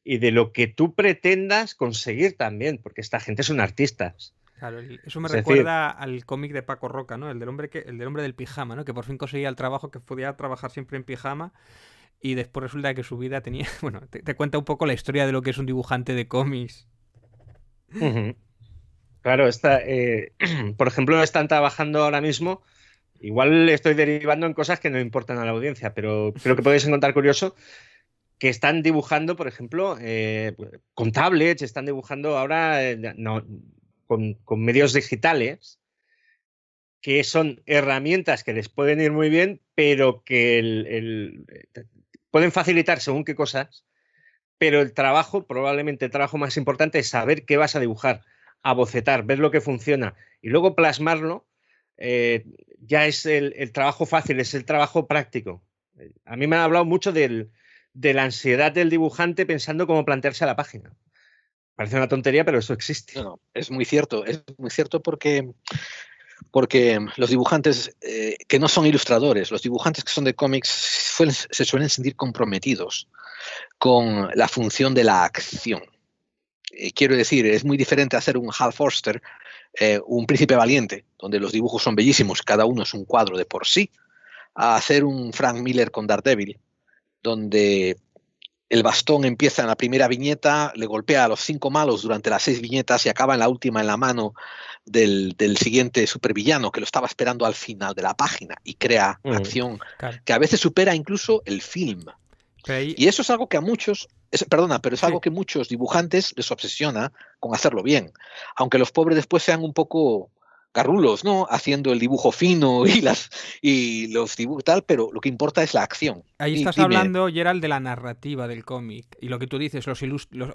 y de lo que tú pretendas conseguir también, porque esta gente son artistas. Claro, eso me recuerda al cómic de Paco Roca, ¿no? El del hombre del pijama, ¿no? Que por fin conseguía el trabajo, que podía trabajar siempre en pijama, y después resulta que su vida tenía... Bueno, te cuenta un poco la historia de lo que es un dibujante de cómics. Claro, por ejemplo, están trabajando ahora mismo. Igual estoy derivando en cosas que no importan a la audiencia, pero creo que podéis encontrar curioso que están dibujando, por ejemplo, con tablets, están dibujando ahora con medios digitales, que son herramientas que les pueden ir muy bien, pero que pueden facilitar según qué cosas, pero probablemente el trabajo más importante es saber qué vas a dibujar, a bocetar, ver lo que funciona y luego plasmarlo. Ya es el trabajo fácil, es el trabajo práctico. A mí me han hablado mucho de la ansiedad del dibujante pensando cómo plantearse la página. Parece una tontería, pero eso existe. No, es muy cierto porque los dibujantes que no son ilustradores, los dibujantes que son de cómics se suelen sentir comprometidos con la función de la acción. Quiero decir, es muy diferente hacer un Hal Foster, un Príncipe Valiente, donde los dibujos son bellísimos, cada uno es un cuadro de por sí, a hacer un Frank Miller con Daredevil, donde el bastón empieza en la primera viñeta, le golpea a los 5 malos durante las 6 viñetas y acaba en la última en la mano del siguiente supervillano que lo estaba esperando al final de la página, y crea acción que a veces supera incluso el film. Y eso es algo que a muchos, algo que muchos dibujantes les obsesiona con hacerlo bien, aunque los pobres después sean un poco garrulos, ¿no? Haciendo el dibujo fino y los dibujos tal, pero lo que importa es la acción. Ahí estás hablando, Gerald, de la narrativa del cómic. Y lo que tú dices,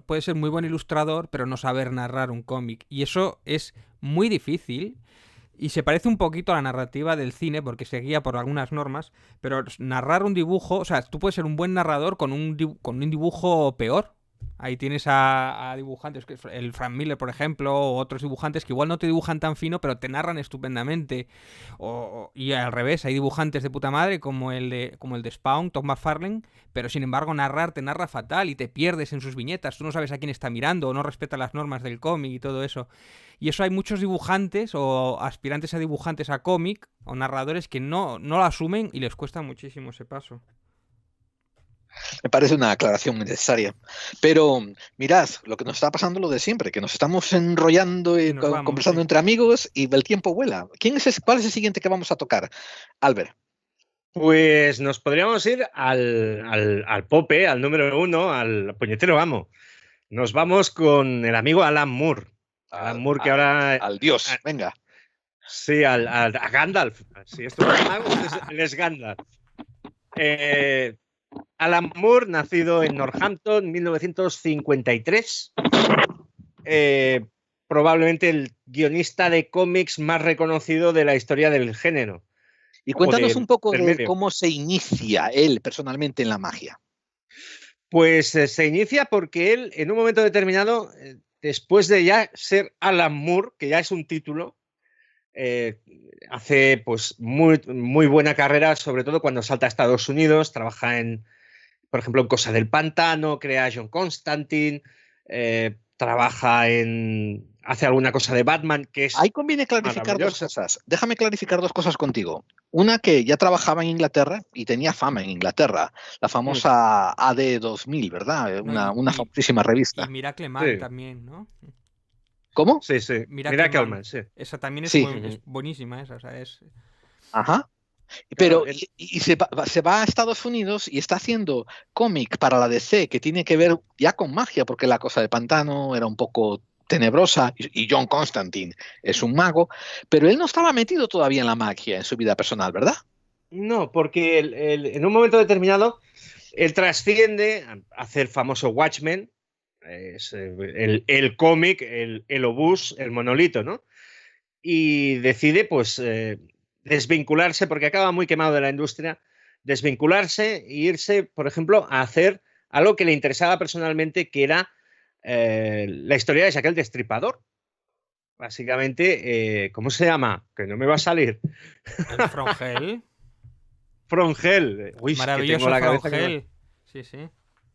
puede ser muy buen ilustrador, pero no saber narrar un cómic. Y eso es muy difícil. Y se parece un poquito a la narrativa del cine, porque se guía por algunas normas, pero narrar un dibujo, o sea, tú puedes ser un buen narrador con un dibujo peor. Ahí tienes a dibujantes, el Frank Miller, por ejemplo, o otros dibujantes que igual no te dibujan tan fino, pero te narran estupendamente. Y al revés, hay dibujantes de puta madre como el de Spawn, Todd McFarlane, pero sin embargo te narra fatal y te pierdes en sus viñetas. Tú no sabes a quién está mirando o no respeta las normas del cómic y todo eso. Y eso hay muchos dibujantes o aspirantes a dibujantes a cómic o narradores que no lo asumen y les cuesta muchísimo ese paso. Me parece una aclaración muy necesaria. Pero mirad, lo que nos está pasando es lo de siempre, que nos estamos enrollando y conversando entre amigos y el tiempo vuela. ¿Cuál es el siguiente que vamos a tocar? Albert. Pues nos podríamos ir al Pope, al número 1, al puñetero amo. Nos vamos con el amigo Alan Moore. Alan Moore que ahora... Al dios, venga. Sí, a Gandalf. Si esto es un mago, él es Gandalf. Alan Moore, nacido en Northampton, 1953. Probablemente el guionista de cómics más reconocido de la historia del género. Y cuéntanos un poco de cómo se inicia él personalmente en la magia. Pues se inicia porque él, en un momento determinado, después de ya ser Alan Moore, que ya es un título, hace pues muy buena carrera, sobre todo cuando salta a Estados Unidos, trabaja por ejemplo, en Cosa del Pantano, crea a John Constantine, hace alguna cosa de Batman, que es... Ahí conviene clarificar dos cosas. Déjame clarificar dos cosas contigo. Una, que ya trabajaba en Inglaterra y tenía fama en Inglaterra, la famosa AD 2000, ¿verdad? Una famosísima revista. Y Miracle Man también, ¿no? ¿Cómo? Sí. Miracle Man, sí. Esa también es buenísima, esa, o sea, es... Ajá. Pero se va a Estados Unidos y está haciendo cómic para la DC que tiene que ver ya con magia, porque la Cosa del Pantano era un poco tenebrosa y John Constantine es un mago, pero él no estaba metido todavía en la magia en su vida personal, ¿verdad? No, porque en un momento determinado él trasciende a hacer el famoso Watchmen, es el cómic, el obús, el monolito, ¿no? Y decide, pues, desvincularse, porque acaba muy quemado de la industria, desvincularse e irse, por ejemplo, a hacer algo que le interesaba personalmente, que era la historia de Jack el Destripador. Básicamente, ¿cómo se llama? Que no me va a salir. ¿El From Hell? From Hell. Uy, maravilloso que tengo la From cabeza Hell. Sí.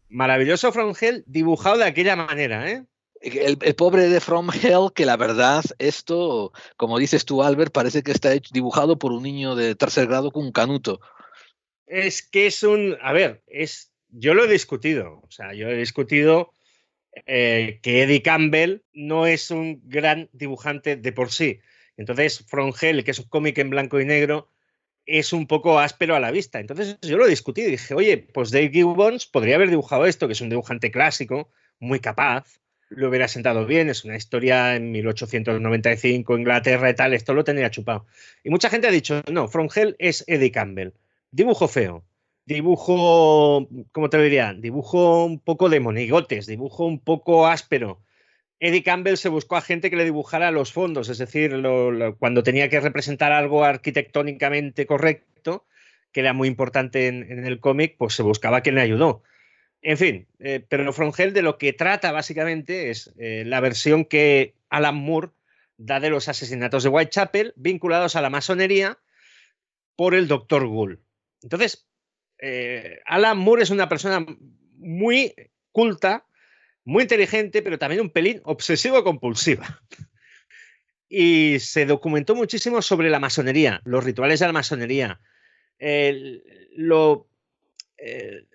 Maravilloso From Hell, dibujado de aquella manera, ¿eh? El pobre de From Hell, que la verdad, esto, como dices tú, Albert, parece que está dibujado por un niño de tercer grado con un canuto. Es que es un... A ver, yo lo he discutido. O sea, yo he discutido que Eddie Campbell no es un gran dibujante de por sí. Entonces, From Hell, que es un cómic en blanco y negro, es un poco áspero a la vista. Entonces, yo lo he discutido y dije, oye, pues Dave Gibbons podría haber dibujado esto, que es un dibujante clásico, muy capaz, lo hubiera sentado bien, es una historia en 1895, Inglaterra y tal, esto lo tendría chupado. Y mucha gente ha dicho, no, From Hell es Eddie Campbell. Dibujo feo, dibujo, ¿cómo te lo diría? Dibujo un poco de monigotes, dibujo un poco áspero. Eddie Campbell se buscó a gente que le dibujara los fondos, es decir, cuando tenía que representar algo arquitectónicamente correcto, que era muy importante en el cómic, pues se buscaba quien le ayudó. En fin, pero From Hell de lo que trata básicamente es la versión que Alan Moore da de los asesinatos de Whitechapel vinculados a la masonería por el Dr. Gould. Entonces, Alan Moore es una persona muy culta, muy inteligente, pero también un pelín obsesivo-compulsiva. Y se documentó muchísimo sobre la masonería, los rituales de la masonería,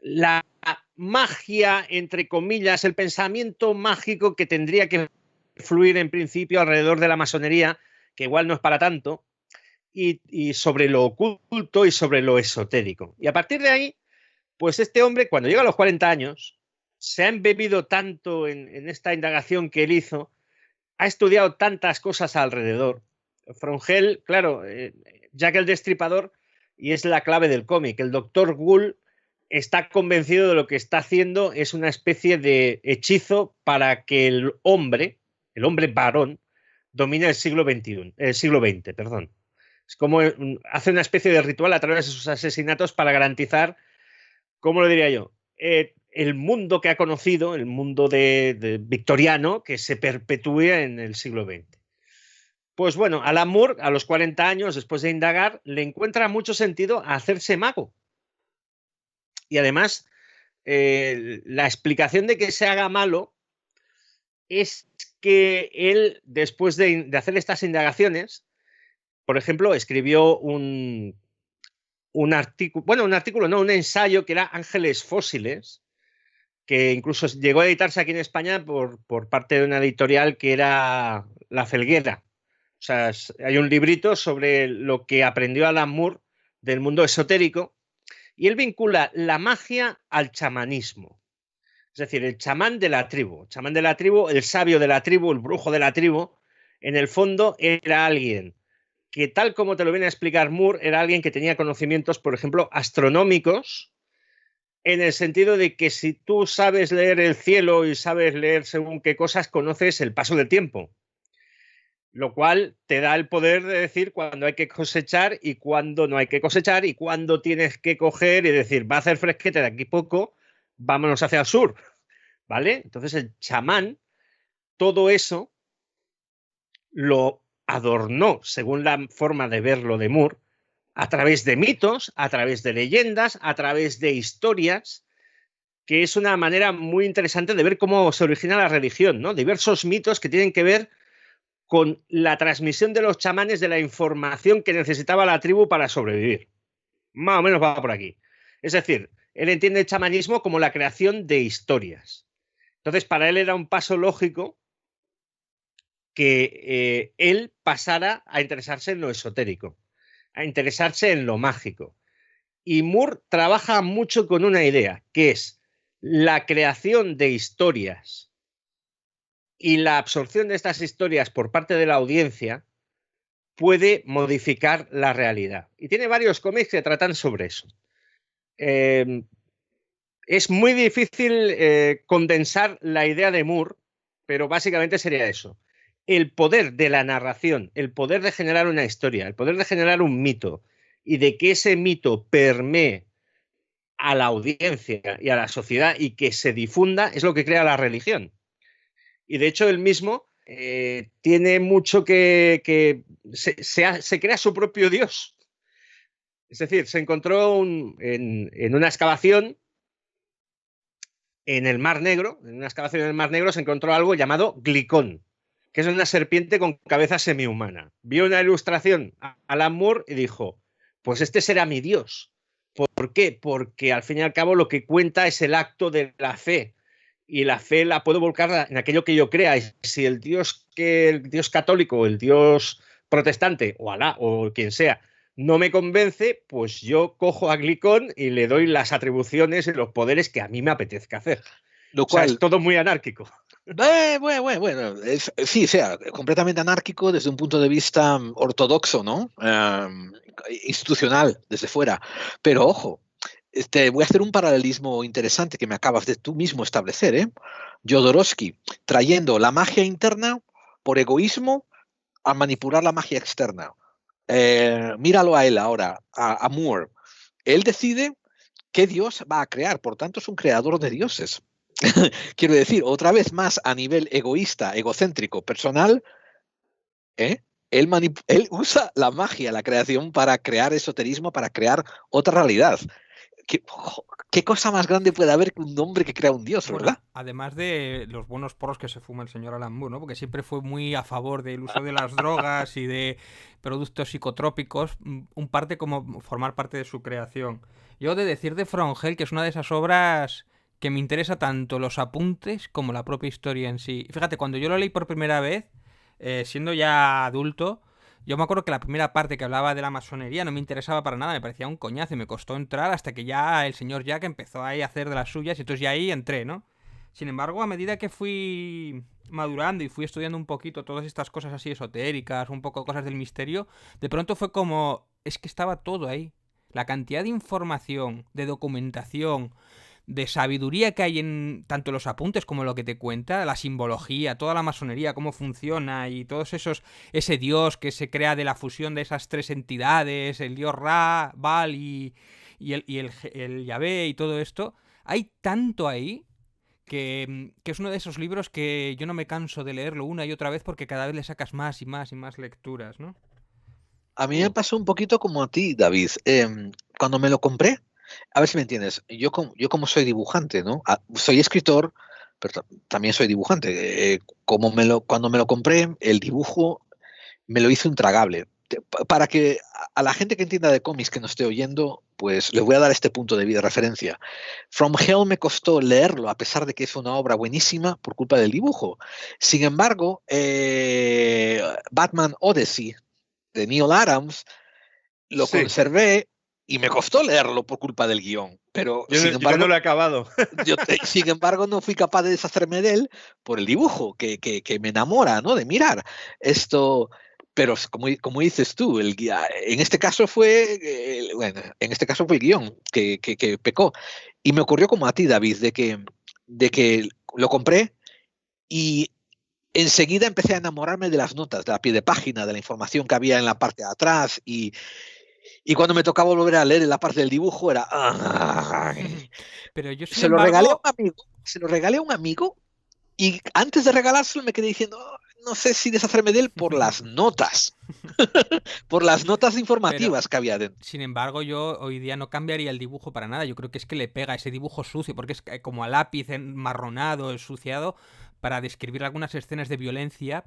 la magia, entre comillas, el pensamiento mágico que tendría que fluir en principio alrededor de la masonería, que igual no es para tanto, y sobre lo oculto y sobre lo esotérico. Y a partir de ahí, pues este hombre, cuando llega a los 40 años, se ha embebido tanto en esta indagación que él hizo, ha estudiado tantas cosas alrededor. From Hell, claro, Jack el Destripador, y es la clave del cómic. El Dr. Gould está convencido de lo que está haciendo es una especie de hechizo para que el hombre varón, domine el siglo XX, perdón. Es como hace una especie de ritual a través de sus asesinatos para garantizar, ¿cómo lo diría yo? el mundo que ha conocido, el mundo de victoriano, que se perpetúe en el siglo XX. Pues bueno, Alan Moore, a los 40 años, después de indagar, le encuentra mucho sentido a hacerse mago. Y además, la explicación de que se haga malo es que él, después de hacer estas indagaciones, por ejemplo, escribió un ensayo que era Ángeles Fósiles, que incluso llegó a editarse aquí en España por parte de una editorial que era La Felguera. O sea, hay un librito sobre lo que aprendió Alan Moore del mundo esotérico, y él vincula la magia al chamanismo. Es decir, el chamán de la tribu. Chamán de la tribu, el sabio de la tribu, el brujo de la tribu, en el fondo era alguien que, tal como te lo viene a explicar Moore, era alguien que tenía conocimientos, por ejemplo, astronómicos, en el sentido de que si tú sabes leer el cielo y sabes leer según qué cosas, conoces el paso del tiempo. Lo cual te da el poder de decir cuándo hay que cosechar y cuándo no hay que cosechar, y cuándo tienes que coger y decir, va a hacer fresquete de aquí poco, vámonos hacia el sur, ¿vale? Entonces el chamán, todo eso lo adornó, según la forma de verlo de Moore, a través de mitos, a través de leyendas, a través de historias, que es una manera muy interesante de ver cómo se origina la religión, ¿no? Diversos mitos que tienen que ver con la transmisión de los chamanes de la información que necesitaba la tribu para sobrevivir. Más o menos va por aquí. Es decir, él entiende el chamanismo como la creación de historias. Entonces, para él era un paso lógico que él pasara a interesarse en lo esotérico, a interesarse en lo mágico. Y Moore trabaja mucho con una idea, que es la creación de historias y la absorción de estas historias por parte de la audiencia puede modificar la realidad. Y tiene varios cómics que tratan sobre eso. Es muy difícil condensar la idea de Moore, pero básicamente sería eso. El poder de la narración, el poder de generar una historia, el poder de generar un mito, y de que ese mito permee a la audiencia y a la sociedad y que se difunda, es lo que crea la religión. Y de hecho él mismo tiene mucho que se crea su propio Dios. Es decir, se encontró en una excavación en el Mar Negro, se encontró algo llamado Glicón, que es una serpiente con cabeza semihumana. Vio una ilustración a Alan Moore y dijo, pues este será mi Dios. ¿Por qué? Porque al fin y al cabo lo que cuenta es el acto de la fe, y la fe la puedo volcar en aquello que yo crea. Y si el Dios católico, el Dios protestante, o Alá, o quien sea, no me convence, pues yo cojo a Glicón y le doy las atribuciones y los poderes que a mí me apetezca hacer. Lo cual, o sea, es todo muy anárquico. Bueno, sí, o sea, completamente anárquico desde un punto de vista ortodoxo, ¿no? Institucional, desde fuera. Pero ojo, voy a hacer un paralelismo interesante que me acabas de tú mismo establecer, ¿eh? Jodorowsky, trayendo la magia interna por egoísmo a manipular la magia externa. Míralo a él ahora, a Moore. Él decide qué Dios va a crear, por tanto es un creador de dioses. Quiero decir, otra vez más a nivel egoísta, egocéntrico, personal, él usa la magia, la creación, para crear esoterismo, para crear otra realidad. ¿Qué cosa más grande puede haber que un hombre que crea un dios, verdad? Bueno, además de los buenos porros que se fuma el señor Alan Moore, ¿no? Porque siempre fue muy a favor del uso de las drogas y de productos psicotrópicos, un parte como formar parte de su creación. Yo he de decir de From Hell, que es una de esas obras que me interesa tanto los apuntes como la propia historia en sí. Fíjate, cuando yo lo leí por primera vez, siendo ya adulto, yo me acuerdo que la primera parte que hablaba de la masonería no me interesaba para nada, me parecía un coñazo y me costó entrar hasta que ya el señor Jack empezó ahí a hacer de las suyas y entonces ya ahí entré, ¿no? Sin embargo, a medida que fui madurando y fui estudiando un poquito todas estas cosas así esotéricas, un poco cosas del misterio, de pronto fue como, es que estaba todo ahí. La cantidad de información, de documentación, de sabiduría que hay en tanto los apuntes como lo que te cuenta, la simbología, toda la masonería, cómo funciona y todos ese dios que se crea de la fusión de esas tres entidades, el dios Ra, Baal y el Yahvé y todo esto, hay tanto ahí que es uno de esos libros que yo no me canso de leerlo una y otra vez porque cada vez le sacas más y más y más lecturas, ¿no? A mí me pasó un poquito como a ti, David. Cuando me lo compré, a ver si me entiendes, yo como soy dibujante, ¿no? Soy escritor, pero también soy dibujante. Cuando me lo compré, el dibujo me lo hizo intragable. Para que a la gente que entienda de cómics que nos esté oyendo, pues les voy a dar este punto de referencia. From Hell me costó leerlo, a pesar de que es una obra buenísima, por culpa del dibujo. Sin embargo, Batman Odyssey de Neil Adams lo Sí, conservé y me costó leerlo por culpa del guión. Pero, sin yo no embargo, lo he acabado. sin embargo, no fui capaz de deshacerme de él por el dibujo, que me enamora, ¿no? De mirar esto. Pero como dices tú, en este caso fue, bueno, en este caso fue el guión que pecó. Y me ocurrió como a ti, David, de que lo compré y enseguida empecé a enamorarme de las notas, de la pie de página, de la información que había en la parte de atrás y cuando me tocaba volver a leer en la parte del dibujo era... ¡ay! Pero yo, sin Se lo regalé a un embargo, amigo, se lo regalé a un amigo y antes de regalárselo me quedé diciendo, "Oh, no sé si deshacerme de él por las notas, por las notas pero informativas que había dentro. sin embargo, yo hoy día no cambiaría el dibujo para nada. Yo creo que es que le pega ese dibujo sucio, porque es como a lápiz enmarronado, ensuciado, para describir algunas escenas de violencia,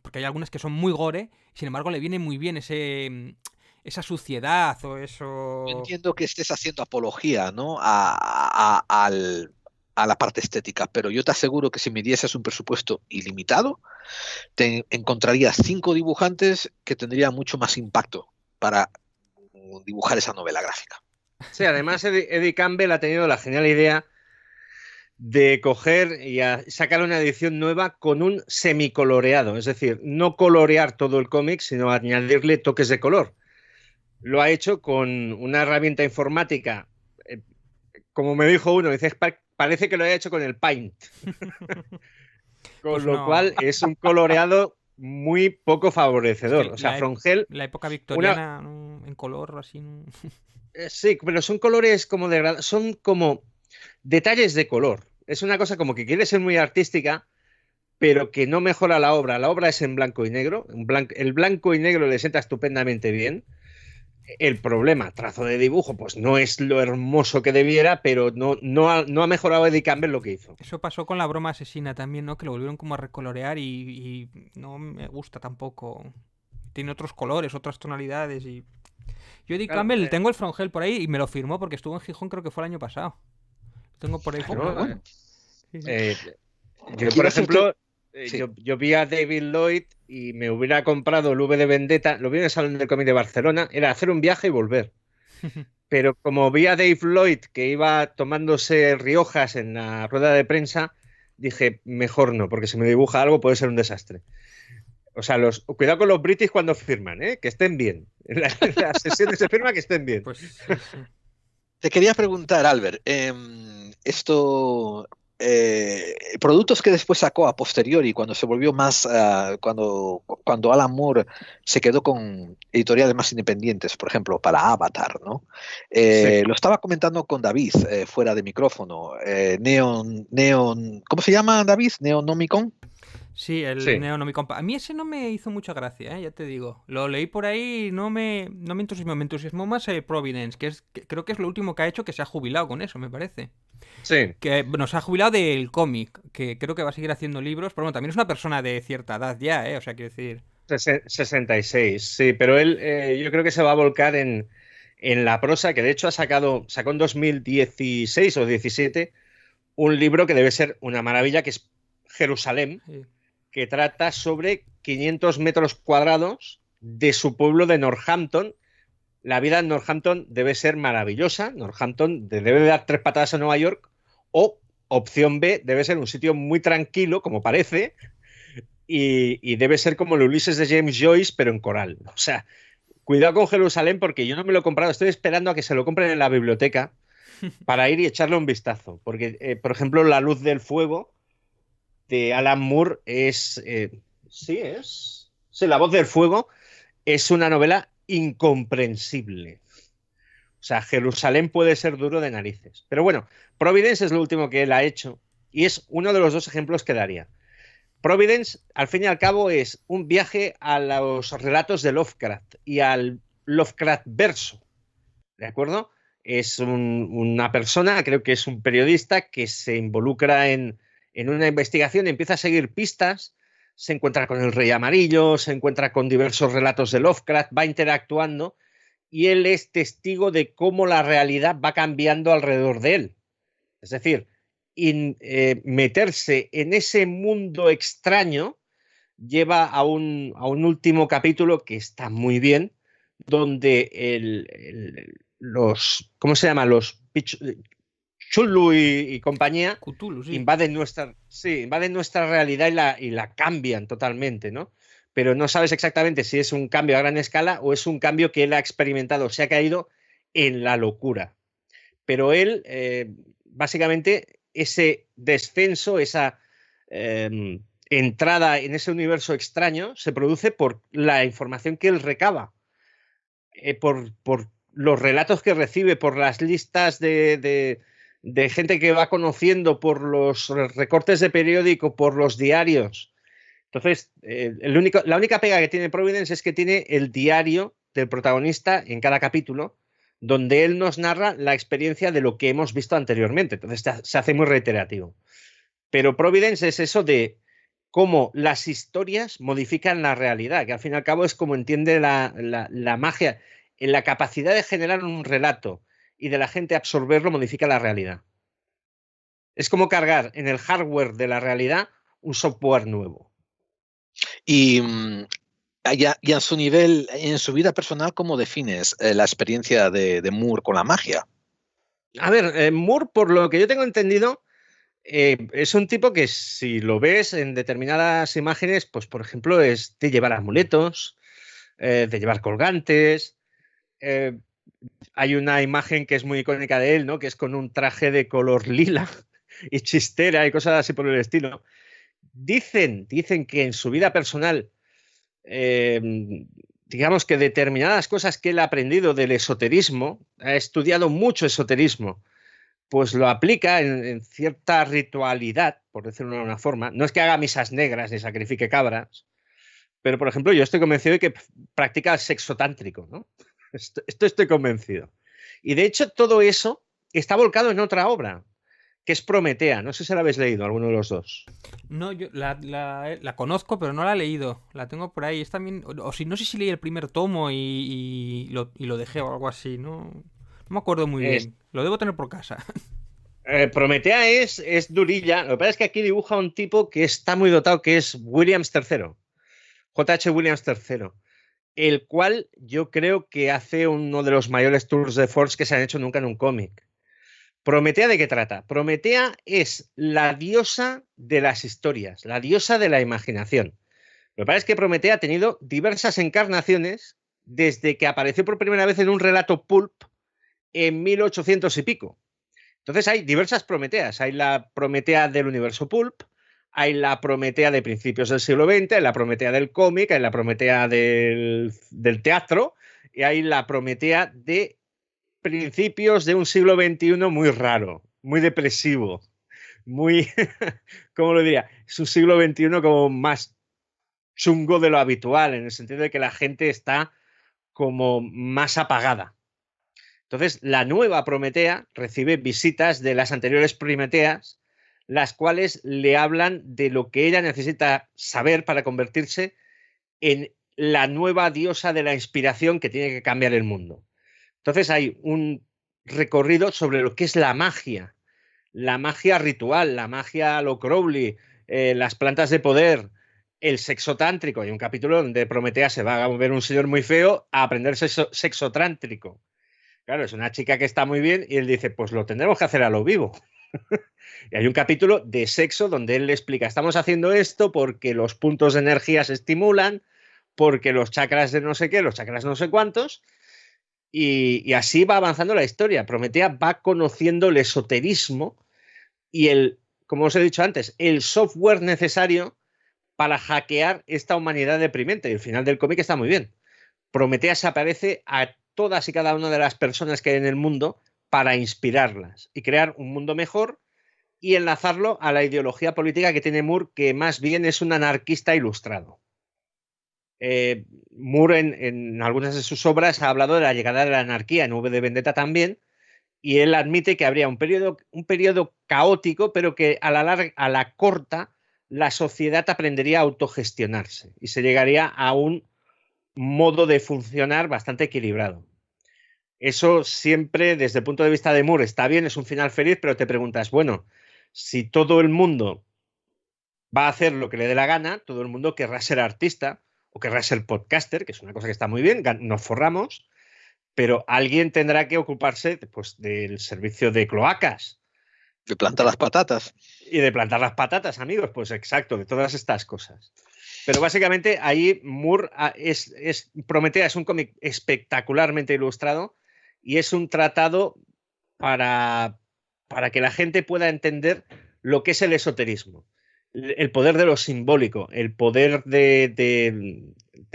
porque hay algunas que son muy gore, sin embargo le viene muy bien esa suciedad o Yo eso... entiendo que estés haciendo apología, ¿no? A la parte estética, pero yo te aseguro que si me dieses un presupuesto ilimitado, te encontrarías 5 dibujantes que tendrían mucho más impacto para dibujar esa novela gráfica. Sí, además Eddie Campbell ha tenido la genial idea de coger y sacar una edición nueva con un semicoloreado, es decir, no colorear todo el cómic, sino añadirle toques de color. Lo ha hecho con una herramienta informática, eh, como me dijo uno, dice, parece que lo haya hecho con el Paint, con Pues lo cual no. es un coloreado muy poco Es favorecedor. que O sea, From Hell, la época una, victoriana en color así... sí, pero son colores como son como detalles de color. Es una cosa como que quiere ser muy artística, pero que no mejora la obra. La obra es en blanco y negro. El blanco y negro le sienta estupendamente bien. El problema, trazo de dibujo, pues no es lo hermoso que debiera, pero no ha mejorado Eddie Campbell lo que hizo. Eso pasó con la broma asesina también, ¿no? Que lo volvieron como a recolorear y no me gusta tampoco. Tiene otros colores, otras tonalidades y... Yo Eddie Claro, Campbell, tengo el Frongel por ahí y me lo firmó porque estuvo en Gijón, creo que fue el año pasado. Lo tengo por ahí Oh, qué ¿no? firmado. bueno. Sí, sí. Eh, Yo yo, por quiero hacerte... ejemplo, Sí. yo vi a David Lloyd y me hubiera comprado el V de Vendetta, lo vi en el Salón del Cómic de Barcelona, era hacer un viaje y volver. Pero como vi a Dave Lloyd que iba tomándose riojas en la rueda de prensa, dije, mejor no, porque si me dibuja algo puede ser un desastre. O sea, cuidado con los british cuando firman, ¿eh? Que estén bien. En las sesiones de firma que estén bien. Pues sí, sí. Te quería preguntar, Albert, productos que después sacó a posteriori, cuando se volvió más, cuando Alan Moore se quedó con editoriales más independientes, por ejemplo, para Avatar, ¿no? Sí. Lo estaba comentando con David fuera de micrófono. ¿Cómo se llama, David? Neonomicon. Sí, el Sí. Neonomicon. A mí ese no me hizo mucha gracia, ya te digo. Lo leí por ahí y no me entusiasmó. Me entusiasmó más Providence, creo que es lo último que ha hecho, que se ha jubilado con eso, me parece. Sí. Que, bueno, se ha jubilado del cómic, que creo que va a seguir haciendo libros, pero bueno, también es una persona de cierta edad ya, ¿eh? O sea, quiero decir... 66, sí, pero él yo creo que se va a volcar en la prosa, que de hecho sacó en 2016 o 17 un libro que debe ser una maravilla, que es Jerusalén, Sí. que trata sobre 500 metros cuadrados de su pueblo de Northampton. La vida en Northampton debe ser maravillosa. Northampton debe dar 3 patadas a Nueva York. O, opción B, debe ser un sitio muy tranquilo, como parece, y debe ser como el Ulises de James Joyce, pero en coral. O sea, cuidado con Jerusalén porque yo no me lo he comprado. Estoy esperando a que se lo compren en la biblioteca para ir y echarle un vistazo. Porque, por ejemplo, La luz del fuego de Alan Moore es... Sí, La voz del fuego es una novela incomprensible. O sea, Jerusalén puede ser duro de narices. Pero bueno, Providence es lo último que él ha hecho y es uno de los dos ejemplos que daría. Providence, al fin y al cabo, es un viaje a los relatos de Lovecraft y al Lovecraft verso, ¿de acuerdo? Es una persona, creo que es un periodista que se involucra en una investigación, empieza a seguir pistas, se encuentra con el Rey Amarillo, se encuentra con diversos relatos de Lovecraft, va interactuando y él es testigo de cómo la realidad va cambiando alrededor de él. Es decir, meterse en ese mundo extraño lleva a un último capítulo que está muy bien, donde los, ¿cómo se llama? Los Chulu y compañía Cthulhu, sí. invaden nuestra realidad y la cambian totalmente, ¿no? Pero no sabes exactamente si es un cambio a gran escala o es un cambio que él ha experimentado, se ha caído en la locura. Pero él, básicamente, ese descenso, esa entrada en ese universo extraño, se produce por la información que él recaba, por los relatos que recibe, por las listas de gente que va conociendo, por los recortes de periódico, por los diarios. Entonces, la única pega que tiene Providence es que tiene el diario del protagonista en cada capítulo, donde él nos narra la experiencia de lo que hemos visto anteriormente. Entonces se hace muy reiterativo. Pero Providence es eso de cómo las historias modifican la realidad, que al fin y al cabo es como entiende la magia. En la capacidad de generar un relato y de la gente absorberlo modifica la realidad. Es como cargar en el hardware de la realidad un software nuevo. Y a su nivel, en su vida personal, ¿cómo defines la experiencia de Moore con la magia? A ver, Moore, por lo que yo tengo entendido, es un tipo que si lo ves en determinadas imágenes, pues por ejemplo, es de llevar amuletos, de llevar colgantes. Hay una imagen que es muy icónica de él, ¿no? Que es con un traje de color lila y chistera y cosas así por el estilo. Dicen que en su vida personal, digamos que determinadas cosas que él ha aprendido del esoterismo, ha estudiado mucho esoterismo, pues lo aplica en cierta ritualidad, por decirlo de una forma. No es que haga misas negras ni sacrifique cabras, pero por ejemplo yo estoy convencido de que practica el sexo tántrico, ¿no? Esto estoy convencido. Y de hecho todo eso está volcado en otra obra, que es Prometea. No sé si la habéis leído, alguno de los dos. No, yo la conozco, pero no la he leído. La tengo por ahí. Es también, o si no sé si leí el primer tomo y lo dejé o algo así. No me acuerdo muy bien. Lo debo tener por casa. Prometea es durilla. Lo que pasa es que aquí dibuja un tipo que está muy dotado, que es Williams III. J.H. Williams III. El cual yo creo que hace uno de los mayores tours de force que se han hecho nunca en un cómic. ¿Prometea de qué trata? Prometea es la diosa de las historias, la diosa de la imaginación. Lo que pasa es que Prometea ha tenido diversas encarnaciones desde que apareció por primera vez en un relato pulp en 1800 y pico. Entonces hay diversas Prometeas. Hay la Prometea del universo pulp, hay la Prometea de principios del siglo XX, hay la Prometea del cómic, hay la Prometea del teatro y hay la Prometea de principios de un siglo XXI muy raro, muy depresivo, muy, ¿cómo lo diría? Es un siglo XXI como más chungo de lo habitual, en el sentido de que la gente está como más apagada. Entonces, la nueva Prometea recibe visitas de las anteriores Prometeas, las cuales le hablan de lo que ella necesita saber para convertirse en la nueva diosa de la inspiración que tiene que cambiar el mundo. Entonces hay un recorrido sobre lo que es la magia ritual, la magia a lo Crowley, las plantas de poder, el sexo tántrico. Hay un capítulo donde Prometea se va a ver un señor muy feo a aprender sexo tántrico. Claro, es una chica que está muy bien y él dice, pues lo tendremos que hacer a lo vivo. Y hay un capítulo de sexo donde él le explica, estamos haciendo esto porque los puntos de energía se estimulan, porque los chakras de no sé qué, los chakras no sé cuántos, y así va avanzando la historia. Prometea va conociendo el esoterismo y como os he dicho antes, el software necesario para hackear esta humanidad deprimente. Y el final del cómic está muy bien. Prometea se aparece a todas y cada una de las personas que hay en el mundo para inspirarlas y crear un mundo mejor y enlazarlo a la ideología política que tiene Moore, que más bien es un anarquista ilustrado. Moore en algunas de sus obras ha hablado de la llegada de la anarquía, en V de Vendetta también, y él admite que habría un periodo caótico, pero que a la corta la sociedad aprendería a autogestionarse y se llegaría a un modo de funcionar bastante equilibrado. Eso siempre, desde el punto de vista de Moore, está bien, es un final feliz, pero te preguntas, bueno, si todo el mundo va a hacer lo que le dé la gana, todo el mundo querrá ser artista o querrá ser podcaster, que es una cosa que está muy bien, nos forramos, pero alguien tendrá que ocuparse pues, del servicio de cloacas. De plantar las patatas. Y de plantar las patatas, amigos, pues exacto, de todas estas cosas. Pero básicamente ahí Moore Prometea es un cómic espectacularmente ilustrado y es un tratado para que la gente pueda entender lo que es el esoterismo, el poder de lo simbólico, el poder del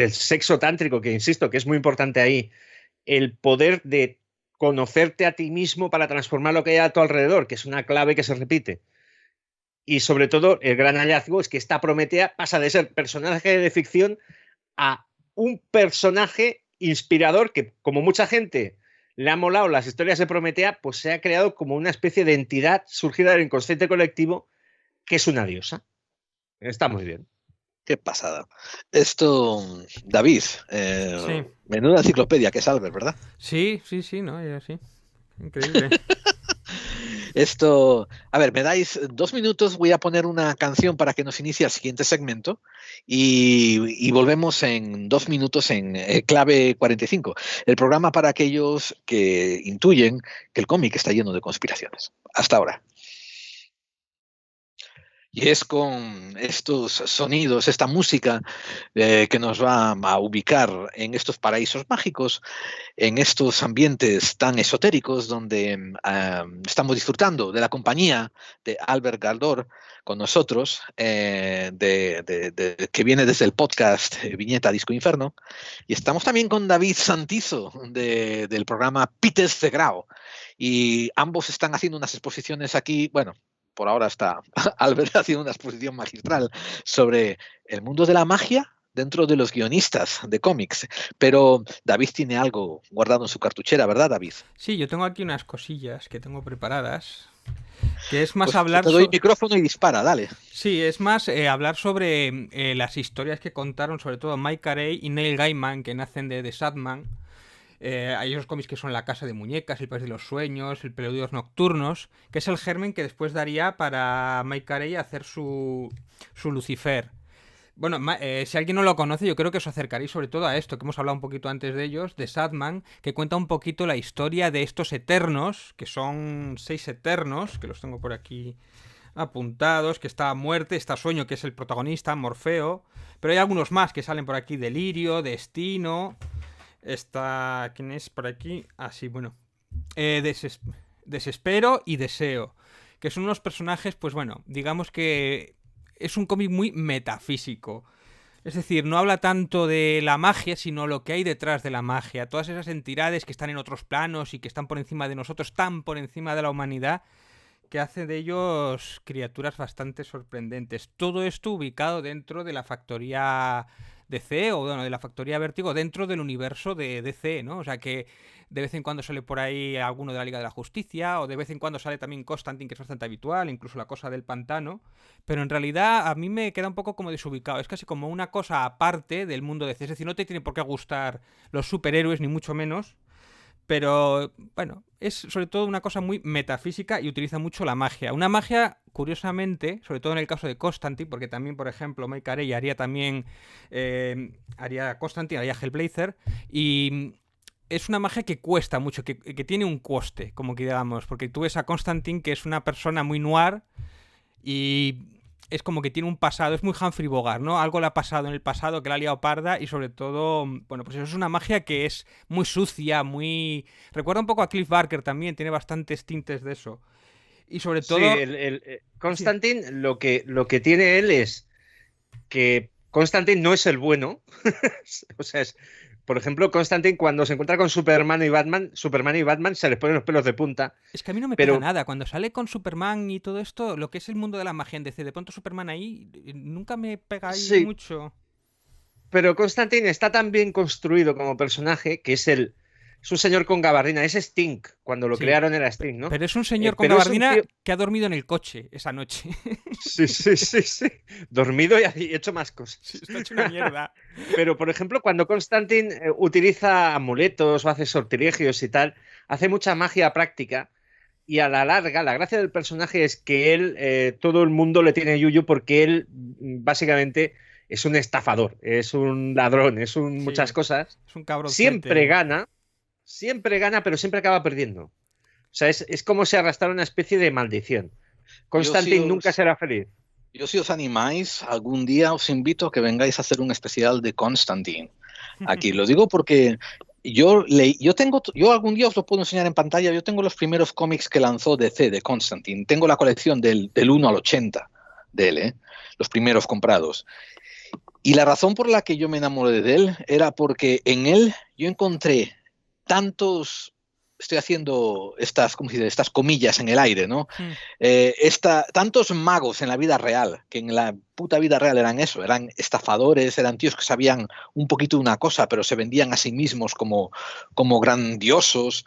sexo tántrico, que insisto, que es muy importante ahí, el poder de conocerte a ti mismo para transformar lo que hay a tu alrededor, que es una clave que se repite. Y sobre todo, el gran hallazgo es que esta Prometea pasa de ser personaje de ficción a un personaje inspirador que, como mucha gente le ha molado las historias de Prometea, pues se ha creado como una especie de entidad surgida del inconsciente colectivo que es una diosa. Está muy bien. Qué pasada. Esto, David, Sí. menuda enciclopedia que es Albert, ¿verdad? Sí, no, sí. Increíble. Esto, a ver, me dais 2 minutos, voy a poner una canción para que nos inicie el siguiente segmento y volvemos en 2 minutos en Clave 45, el programa para aquellos que intuyen que el cómic está lleno de conspiraciones. Hasta ahora. Y es con estos sonidos, esta música que nos va a ubicar en estos paraísos mágicos, en estos ambientes tan esotéricos donde estamos disfrutando de la compañía de Albert Galdor con nosotros, que viene desde el podcast Viñeta Disco Inferno. Y estamos también con David Santizo del programa Pites de Grau. Y ambos están haciendo unas exposiciones aquí, bueno, por ahora está Albert haciendo una exposición magistral sobre el mundo de la magia dentro de los guionistas de cómics. Pero David tiene algo guardado en su cartuchera, ¿verdad, David? Sí, yo tengo aquí unas cosillas que tengo preparadas. Que es más pues hablar te doy el micrófono y dispara, dale. Sí, es más hablar sobre las historias que contaron, sobre todo Mike Carey y Neil Gaiman, que nacen de The Sandman. Hay esos cómics que son La Casa de Muñecas, El País de los Sueños, El Preludios Nocturnos, que es el germen que después daría para Mike Carey hacer su Lucifer. Bueno, si alguien no lo conoce, yo creo que os acercaréis sobre todo a esto, que hemos hablado un poquito antes de ellos, de Sandman, que cuenta un poquito la historia de estos Eternos, que son 6 Eternos, que los tengo por aquí apuntados, que está Muerte, está Sueño, que es el protagonista, Morfeo, pero hay algunos más que salen por aquí, Delirio, Destino, está... ¿quién es por aquí? Ah, sí, bueno, Desespero y Deseo, que son unos personajes, pues bueno, digamos que es un cómic muy metafísico. Es decir, no habla tanto de la magia, sino lo que hay detrás de la magia. Todas esas entidades que están en otros planos y que están por encima de nosotros, tan por encima de la humanidad, que hace de ellos criaturas bastante sorprendentes. Todo esto ubicado dentro de la factoría DC, o bueno, de la factoría Vértigo, dentro del universo de DC, ¿no? O sea que de vez en cuando sale por ahí alguno de la Liga de la Justicia, o de vez en cuando sale también Constantine, que es bastante habitual, incluso la cosa del pantano, pero en realidad a mí me queda un poco como desubicado, es casi como una cosa aparte del mundo DC, es decir, no te tiene por qué gustar los superhéroes, ni mucho menos, pero bueno, es sobre todo una cosa muy metafísica y utiliza mucho la magia. Una magia, curiosamente, sobre todo en el caso de Constantine, porque también, por ejemplo, Mike Carey haría también haría Constantine, haría Hellblazer, y es una magia que cuesta mucho, que tiene un coste, como que digamos, porque tú ves a Constantine, que es una persona muy noir, y es como que tiene un pasado, es muy Humphrey Bogart, ¿no? Algo le ha pasado en el pasado que la ha liado parda y sobre todo, bueno, pues eso es una magia que es muy sucia, muy... Recuerda un poco a Cliff Barker también, tiene bastantes tintes de eso. Y sobre todo... Sí, Constantine, sí. Lo que tiene él es que Constantine no es el bueno, o sea, por ejemplo, Constantine, cuando se encuentra con Superman y Batman se les ponen los pelos de punta. Es que a mí no me pega Pero nada. Cuando sale con Superman y todo esto, lo que es el mundo de la magia en DC, de pronto Superman ahí, nunca me pega ahí sí, mucho. pero Constantine está tan bien construido como personaje que es un señor con gabardina. Es Sting. Cuando lo Sí, crearon era Sting, ¿no? pero es un señor con Pero es un gabardina tío. que ha dormido en el coche esa noche. Sí, sí, sí, sí. Dormido y hecho más Sí, cosas. está hecho una mierda. Pero, por ejemplo, cuando Constantine utiliza amuletos o hace sortilegios y tal, hace mucha magia práctica. Y a la larga, la gracia del personaje es que él, todo el mundo le tiene yuyu porque él básicamente es un estafador, es un ladrón, muchas Sí, cosas. es un Siempre cabroncete. gana, pero siempre acaba perdiendo. O sea, es como si arrastrara una especie de maldición. Yo si Constantine nunca os, será feliz. yo si os animáis, algún día os invito a que vengáis a hacer un especial de Constantine. Aquí lo digo porque yo algún día os lo puedo enseñar en pantalla. Yo tengo los primeros cómics que lanzó DC de Constantine. Tengo la colección del 1 al 80 de él, los primeros comprados. Y la razón por la que yo me enamoré de él era porque en él yo encontré tantos, estoy haciendo estas, ¿cómo se dice? Estas comillas en el aire, ¿no? Tantos magos en la vida real, que en la puta vida real eran eso, eran estafadores, eran tíos que sabían un poquito de una cosa, pero se vendían a sí mismos como grandiosos.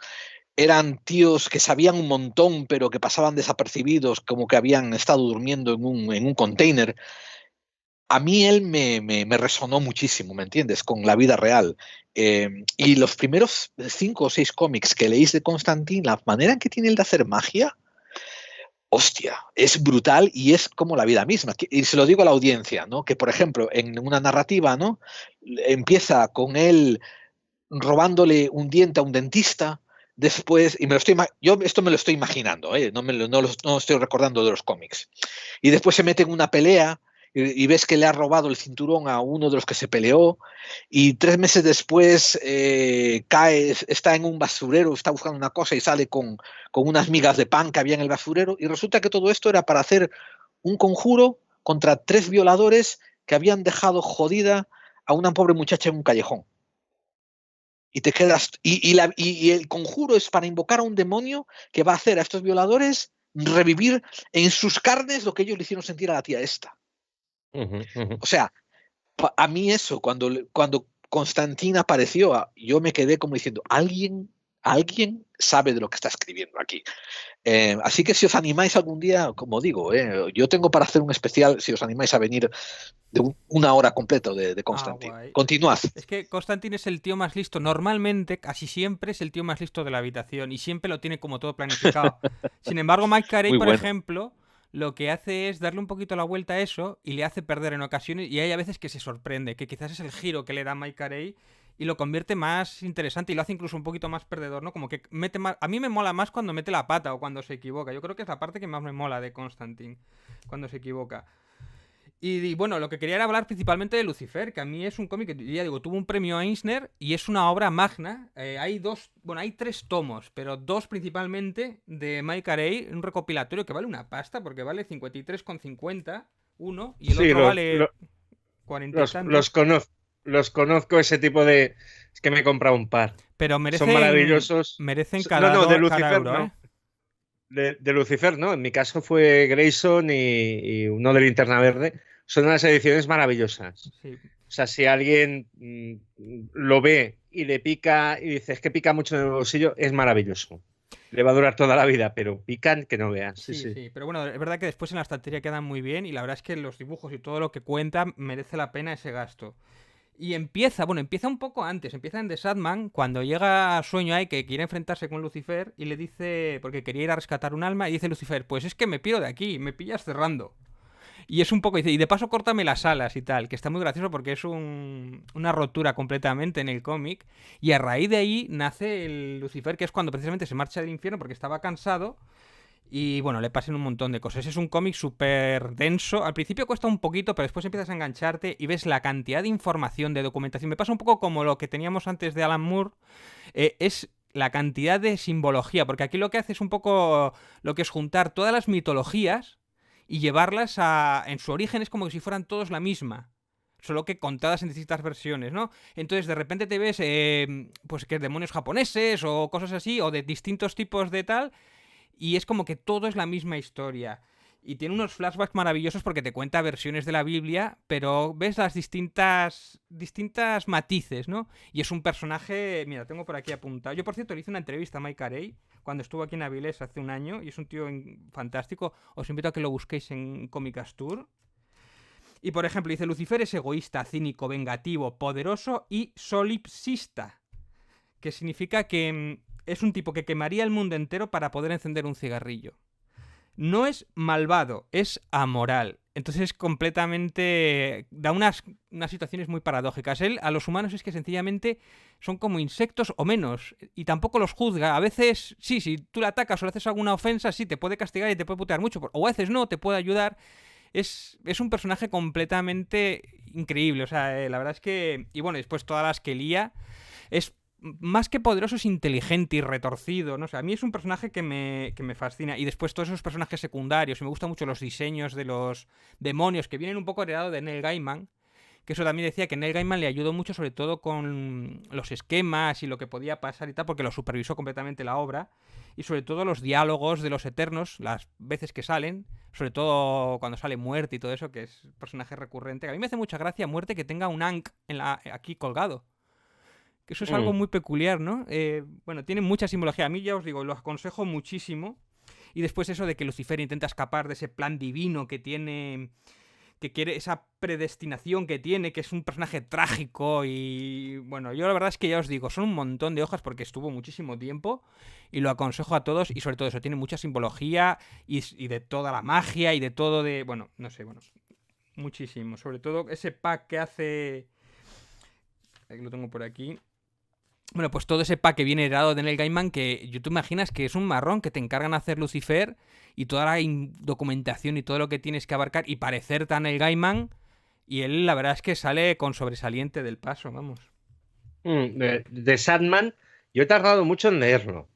Eran tíos que sabían un montón, pero que pasaban desapercibidos, como que habían estado durmiendo en un container. A mí él me resonó muchísimo, ¿me entiendes? Con la vida real. Y los primeros 5 o 6 cómics que leéis de Constantine, la manera en que tiene él de hacer magia, hostia, es brutal y es como la vida misma. Y se lo digo a la audiencia, ¿no? Que, por ejemplo, en una narrativa, ¿no? Empieza con él robándole un diente a un dentista. Después, y yo esto me lo estoy imaginando, no lo estoy recordando de los cómics. Y después se mete en una pelea y ves que le ha robado el cinturón a uno de los que se peleó, y 3 meses después está en un basurero, está buscando una cosa y sale con unas migas de pan que había en el basurero, y resulta que todo esto era para hacer un conjuro contra 3 violadores que habían dejado jodida a una pobre muchacha en un callejón. Y te quedas. Y el conjuro es para invocar a un demonio que va a hacer a estos violadores revivir en sus carnes lo que ellos le hicieron sentir a la tía esta. O sea, a mí eso, cuando Constantín apareció, yo me quedé como diciendo, alguien sabe de lo que está escribiendo aquí. Así que si os animáis algún día, como digo, yo tengo para hacer un especial, si os animáis a venir de una hora completa de Constantine. Guay. Continuad. Es que Constantine es el tío más listo. Normalmente, casi siempre es el tío más listo de la habitación y siempre lo tiene como todo planificado. Sin embargo, Mike Carey, Muy por bueno. ejemplo, lo que hace es darle un poquito la vuelta a eso y le hace perder en ocasiones, y hay a veces que se sorprende, que quizás es el giro que le da Mike Carey y lo convierte más interesante y lo hace incluso un poquito más perdedor, ¿no? Como que mete más... A mí me mola más cuando mete la pata o cuando se equivoca. Yo creo que es la parte que más me mola de Constantine, cuando se equivoca. Y bueno, lo que quería era hablar principalmente de Lucifer, que a mí es un cómic que, ya digo, tuvo un premio Eisner y es una obra magna. Hay 3 tomos, pero 2 principalmente de Mike Carey, un recopilatorio que vale una pasta, porque vale 53,50 uno, y el Sí, otro vale 40 y tantos. los conozco ese tipo de... Es que me he comprado un par. Pero Son maravillosos. merecen No, de cada Lucifer euro, ¿eh? no. De Lucifer no. En mi caso fue Grayson y uno de Linterna Verde. Son unas ediciones maravillosas. Sí. O sea, si alguien lo ve y le pica y dice, es que pica mucho en el bolsillo, es maravilloso. Le va a durar toda la vida, pero pican que no veas. Sí, Sí, sí. sí, pero bueno, es verdad que después en la estantería quedan muy bien y la verdad es que los dibujos y todo lo que cuenta merece la pena ese gasto. Y empieza un poco antes, empieza en The Sandman, cuando llega Sueño ahí que quiere enfrentarse con Lucifer y le dice, porque quería ir a rescatar un alma, y dice Lucifer, pues es que me piro de aquí, me pillas cerrando. Y es un poco, dice, y de paso córtame las alas y tal, que está muy gracioso porque es una rotura completamente en el cómic. Y a raíz de ahí nace el Lucifer, que es cuando precisamente se marcha del infierno porque estaba cansado. Y bueno, le pasan un montón de cosas. Es un cómic súper denso. Al principio cuesta un poquito, pero después empiezas a engancharte y ves la cantidad de información, de documentación. Me pasa un poco como lo que teníamos antes de Alan Moore. Es la cantidad de simbología, porque aquí lo que hace es un poco lo que es juntar todas las mitologías y llevarlas en su origen es como si fueran todos la misma. solo que contadas en distintas versiones, ¿no? Entonces de repente te ves pues que demonios japoneses o cosas así, o de distintos tipos de tal, y es como que todo es la misma historia. Y tiene unos flashbacks maravillosos porque te cuenta versiones de la Biblia, pero ves las distintas matices, ¿no? Y es un personaje, mira, tengo por aquí apuntado. Yo, por cierto, le hice una entrevista a Mike Carey cuando estuvo aquí en Avilés hace un año, y es un tío fantástico. Os invito a que lo busquéis en Comic Astur. Y, por ejemplo, dice: Lucifer es egoísta, cínico, vengativo, poderoso y solipsista. Que significa que es un tipo que quemaría el mundo entero para poder encender un cigarrillo. No es malvado, es amoral. Entonces es completamente... da unas situaciones muy paradójicas. Él a los humanos es que sencillamente son como insectos o menos. Y tampoco los juzga. A veces, sí, si tú le atacas o le haces alguna ofensa, sí, te puede castigar y te puede putear mucho. O a veces no, te puede ayudar. Es un personaje completamente increíble. O sea, la verdad es que... Y bueno, después todas las que lía... Es más que poderoso, es inteligente y retorcido, ¿no? O sea, a mí es un personaje que me fascina. Y después todos esos personajes secundarios. Y me gustan mucho los diseños de los demonios, que vienen un poco heredados de Neil Gaiman. Que eso también decía que Neil Gaiman le ayudó mucho, sobre todo con los esquemas y lo que podía pasar y tal, porque lo supervisó completamente la obra. Y sobre todo los diálogos de los Eternos, las veces que salen, sobre todo cuando sale Muerte y todo eso, que es personaje recurrente. A mí me hace mucha gracia Muerte que tenga un Ankh aquí colgado. Que eso es algo muy peculiar, ¿no? Bueno, tiene mucha simbología. A mí ya os digo, lo aconsejo muchísimo. Y después eso de que Lucifer intenta escapar de ese plan divino que tiene... que quiere, esa predestinación que tiene, que es un personaje trágico. Y bueno, yo la verdad es que ya os digo, son un montón de hojas porque estuvo muchísimo tiempo. Y lo aconsejo a todos. Y sobre todo eso, tiene mucha simbología y de toda la magia y de todo de... Bueno, no sé, bueno, muchísimo. Sobre todo ese pack que hace... Aquí lo tengo por aquí. Bueno, pues todo ese pack que viene heredado de Neil Gaiman, que tú imaginas que es un marrón, que te encargan hacer Lucifer y toda la documentación y todo lo que tienes que abarcar y parecer tan Neil Gaiman, y él la verdad es que sale con sobresaliente del paso, vamos. De Sandman, yo he tardado mucho en leerlo.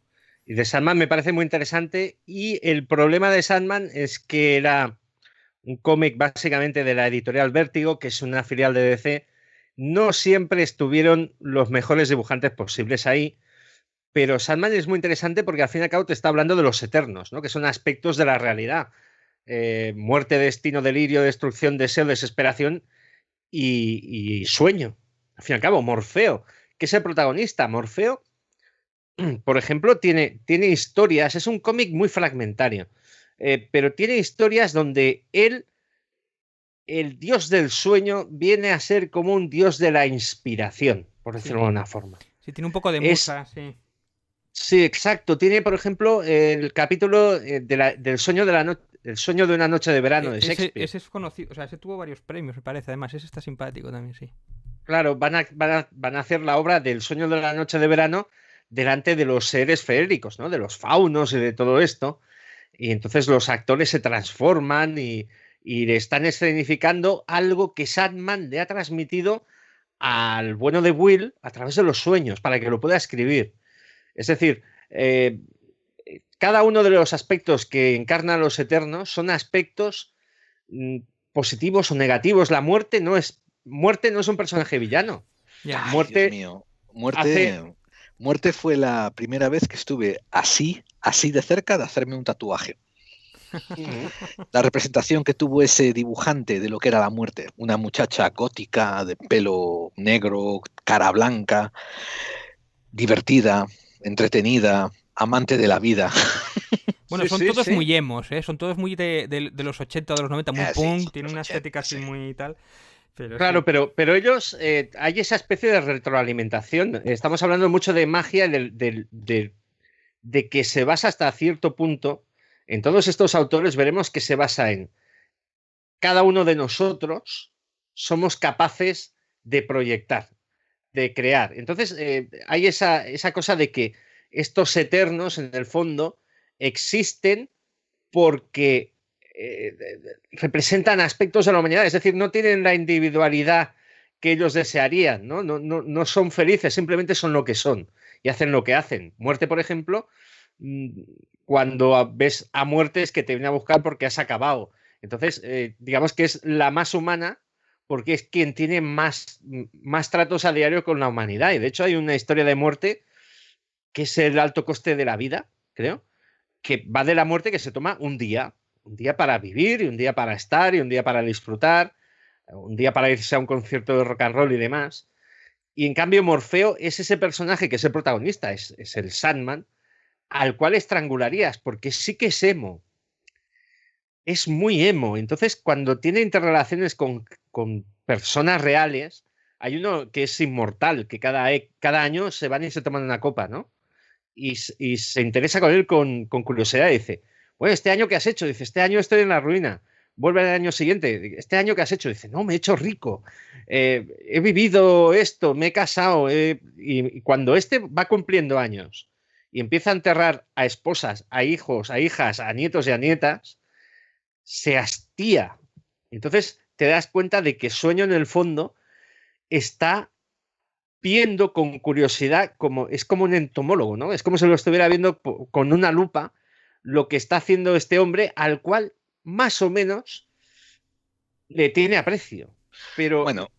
Y de Sandman me parece muy interesante, y el problema de Sandman es que era un cómic básicamente de la editorial Vértigo, que es una filial de DC. No siempre estuvieron los mejores dibujantes posibles ahí, pero Sandman es muy interesante porque al fin y al cabo te está hablando de los eternos, ¿no? Que son aspectos de la realidad. Muerte, destino, delirio, destrucción, deseo, desesperación y sueño. Al fin y al cabo, Morfeo, que es el protagonista. Morfeo, por ejemplo, tiene historias, es un cómic muy fragmentario, pero tiene historias donde él, el dios del sueño, viene a ser como un dios de la inspiración, por decirlo de una forma. Sí, tiene un poco de musa, sí. Sí, exacto. Tiene, por ejemplo, el capítulo del sueño de la noche. El sueño de una noche de verano de Shakespeare. Ese es conocido, o sea, ese tuvo varios premios, me parece. Además, ese está simpático también, sí. Claro, van a hacer la obra del sueño de la noche de verano delante de los seres feéricos, ¿no? De los faunos y de todo esto. Y entonces los actores se transforman y le están escenificando algo que Sandman le ha transmitido al bueno de Will a través de los sueños, para que lo pueda escribir. Es decir, cada uno de los aspectos que encarnan los Eternos son aspectos positivos o negativos. La muerte no es un personaje villano. Ya. Ay, Dios mío. Muerte fue la primera vez que estuve así de cerca de hacerme un tatuaje. La representación que tuvo ese dibujante de lo que era la muerte, una muchacha gótica de pelo negro, cara blanca, divertida, entretenida, amante de la vida. Bueno, son todos muy emos, ¿eh? Son todos muy de los 80 o de los 90, muy punk, tienen una estética así muy tal. Pero claro, pero ellos, hay esa especie de retroalimentación. Estamos hablando mucho de magia, de que se basa hasta cierto punto. En todos estos autores veremos que se basa en cada uno de nosotros somos capaces de proyectar, de crear. Entonces, hay esa cosa de que estos eternos, en el fondo, existen porque representan aspectos de la humanidad, es decir, no tienen la individualidad que ellos desearían, ¿no? No son felices, simplemente son lo que son y hacen lo que hacen. Muerte, por ejemplo, cuando ves a Muerte es que te viene a buscar porque has acabado. Entonces, digamos que es la más humana porque es quien tiene más tratos a diario con la humanidad. Y de hecho hay una historia de muerte que es el alto coste de la vida, creo, que va de la muerte que se toma un día para vivir, y un día para estar, y un día para disfrutar, un día para irse a un concierto de rock and roll y demás. Y en cambio Morfeo es ese personaje que es el protagonista, es el Sandman, al cual estrangularías, porque sí que es emo. Es muy emo. Entonces, cuando tiene interrelaciones con personas reales, hay uno que es inmortal, que cada año se van y se toman una copa, ¿no? Y se interesa con él con curiosidad y dice, bueno, ¿este año qué has hecho? Dice, este año estoy en la ruina. Vuelve al año siguiente, ¿este año qué has hecho? Dice, no, me he hecho rico. He vivido esto, me he casado. Y cuando este va cumpliendo años y empieza a enterrar a esposas, a hijos, a hijas, a nietos y a nietas, se hastía. Entonces te das cuenta de que Sueño en el fondo está viendo con curiosidad, es como un entomólogo, ¿no? Es como si lo estuviera viendo con una lupa lo que está haciendo este hombre, al cual más o menos le tiene aprecio. Pero Bueno,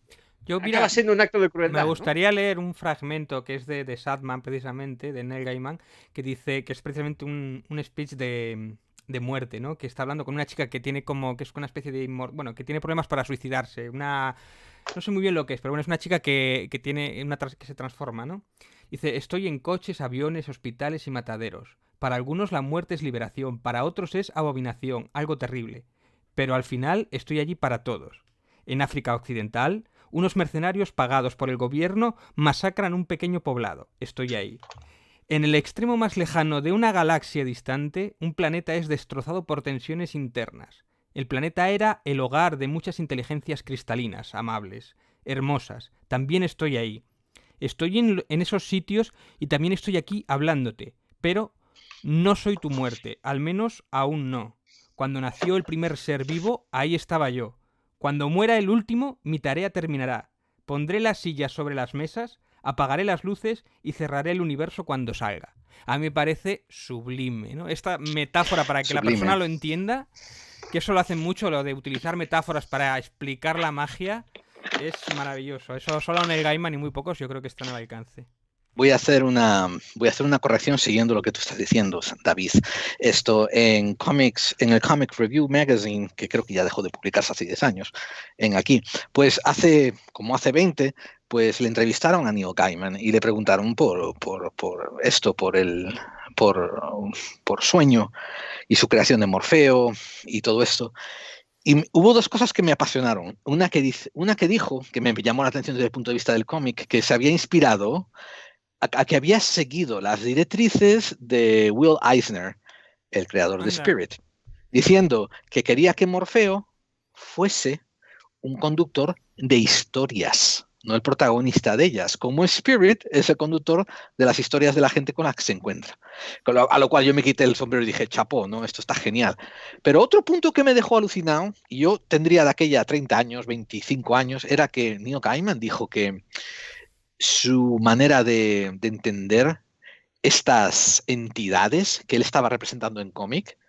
acaba siendo un acto de crueldad. Me gustaría ¿no? leer un fragmento que es de Sandman, precisamente, de Neil Gaiman, que dice que es precisamente un speech de muerte, ¿no? Que está hablando con una chica que tiene que es una especie de bueno, que tiene problemas para suicidarse. No sé muy bien lo que es, pero bueno, es una chica que tiene que se transforma, ¿no? Dice, estoy en coches, aviones, hospitales y mataderos. Para algunos la muerte es liberación, para otros es abominación, algo terrible. Pero al final estoy allí para todos. En África Occidental, unos mercenarios pagados por el gobierno masacran un pequeño poblado. Estoy ahí. En el extremo más lejano de una galaxia distante, un planeta es destrozado por tensiones internas. El planeta era el hogar de muchas inteligencias cristalinas, amables, hermosas. También estoy ahí. Estoy en esos sitios y también estoy aquí hablándote. Pero no soy tu muerte, al menos aún no. Cuando nació el primer ser vivo, ahí estaba yo. Cuando muera el último, mi tarea terminará. Pondré las sillas sobre las mesas, apagaré las luces y cerraré el universo cuando salga. A mí me parece sublime, ¿no? Esta metáfora para que sublime. la persona lo entienda, que eso lo hacen mucho, lo de utilizar metáforas para explicar la magia, es maravilloso. Eso solo Neil Gaiman y muy pocos yo creo que están al alcance. Voy a hacer una corrección siguiendo lo que tú estás diciendo, David. Esto en el Comic Review Magazine, que creo que ya dejó de publicarse hace 10 años, aquí, pues hace 20, pues le entrevistaron a Neil Gaiman y le preguntaron por Sueño y su creación de Morfeo y todo esto. Y hubo dos cosas que me apasionaron. Una que dijo, que me llamó la atención desde el punto de vista del cómic, que se había inspirado a que había seguido las directrices de Will Eisner, el creador de Spirit, diciendo que quería que Morfeo fuese un conductor de historias, no el protagonista de ellas, como Spirit es el conductor de las historias de la gente con la que se encuentra. A lo cual yo me quité el sombrero y dije, chapó, ¿no? Esto está genial. Pero otro punto que me dejó alucinado, y yo tendría de aquella 30 años, 25 años, era que Neil Gaiman dijo que su manera de entender estas entidades que él estaba representando en cómic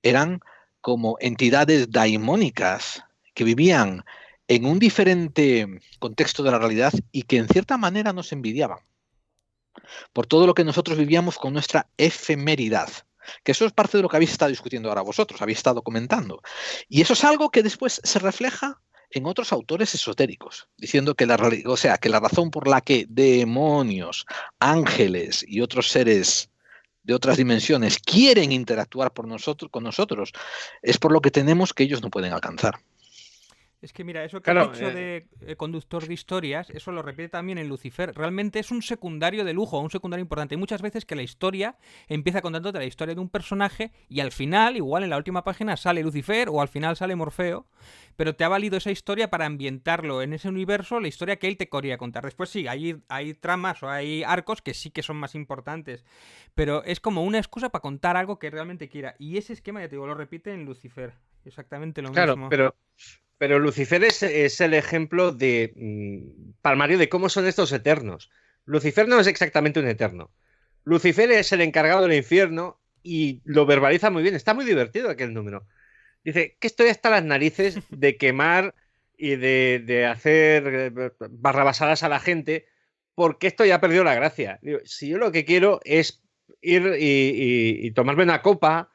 eran como entidades daimónicas que vivían en un diferente contexto de la realidad y que en cierta manera nos envidiaban por todo lo que nosotros vivíamos con nuestra efemeridad. Que eso es parte de lo que habéis estado discutiendo ahora vosotros, habéis estado comentando. Y eso es algo que después se refleja en otros autores esotéricos, diciendo que la razón por la que demonios, ángeles y otros seres de otras dimensiones quieren interactuar con nosotros es por lo que tenemos que ellos no pueden alcanzar. Es que mira, eso que has dicho de conductor de historias, eso lo repite también en Lucifer. Realmente es un secundario de lujo, un secundario importante. Hay muchas veces que la historia empieza contándote la historia de un personaje y al final, igual en la última página, sale Lucifer o al final sale Morfeo, pero te ha valido esa historia para ambientarlo en ese universo, la historia que él te quería contar. Después sí, hay tramas o hay arcos que sí que son más importantes, pero es como una excusa para contar algo que realmente quiera. Y ese esquema, ya te digo, lo repite en Lucifer. Exactamente lo mismo. Claro, pero Lucifer es el ejemplo palmario de cómo son estos eternos. Lucifer no es exactamente un eterno. Lucifer es el encargado del infierno y lo verbaliza muy bien. Está muy divertido aquel número. Dice que estoy hasta las narices de quemar y de hacer barrabasadas a la gente, porque esto ya ha perdido la gracia. Digo, si yo lo que quiero es ir y tomarme una copa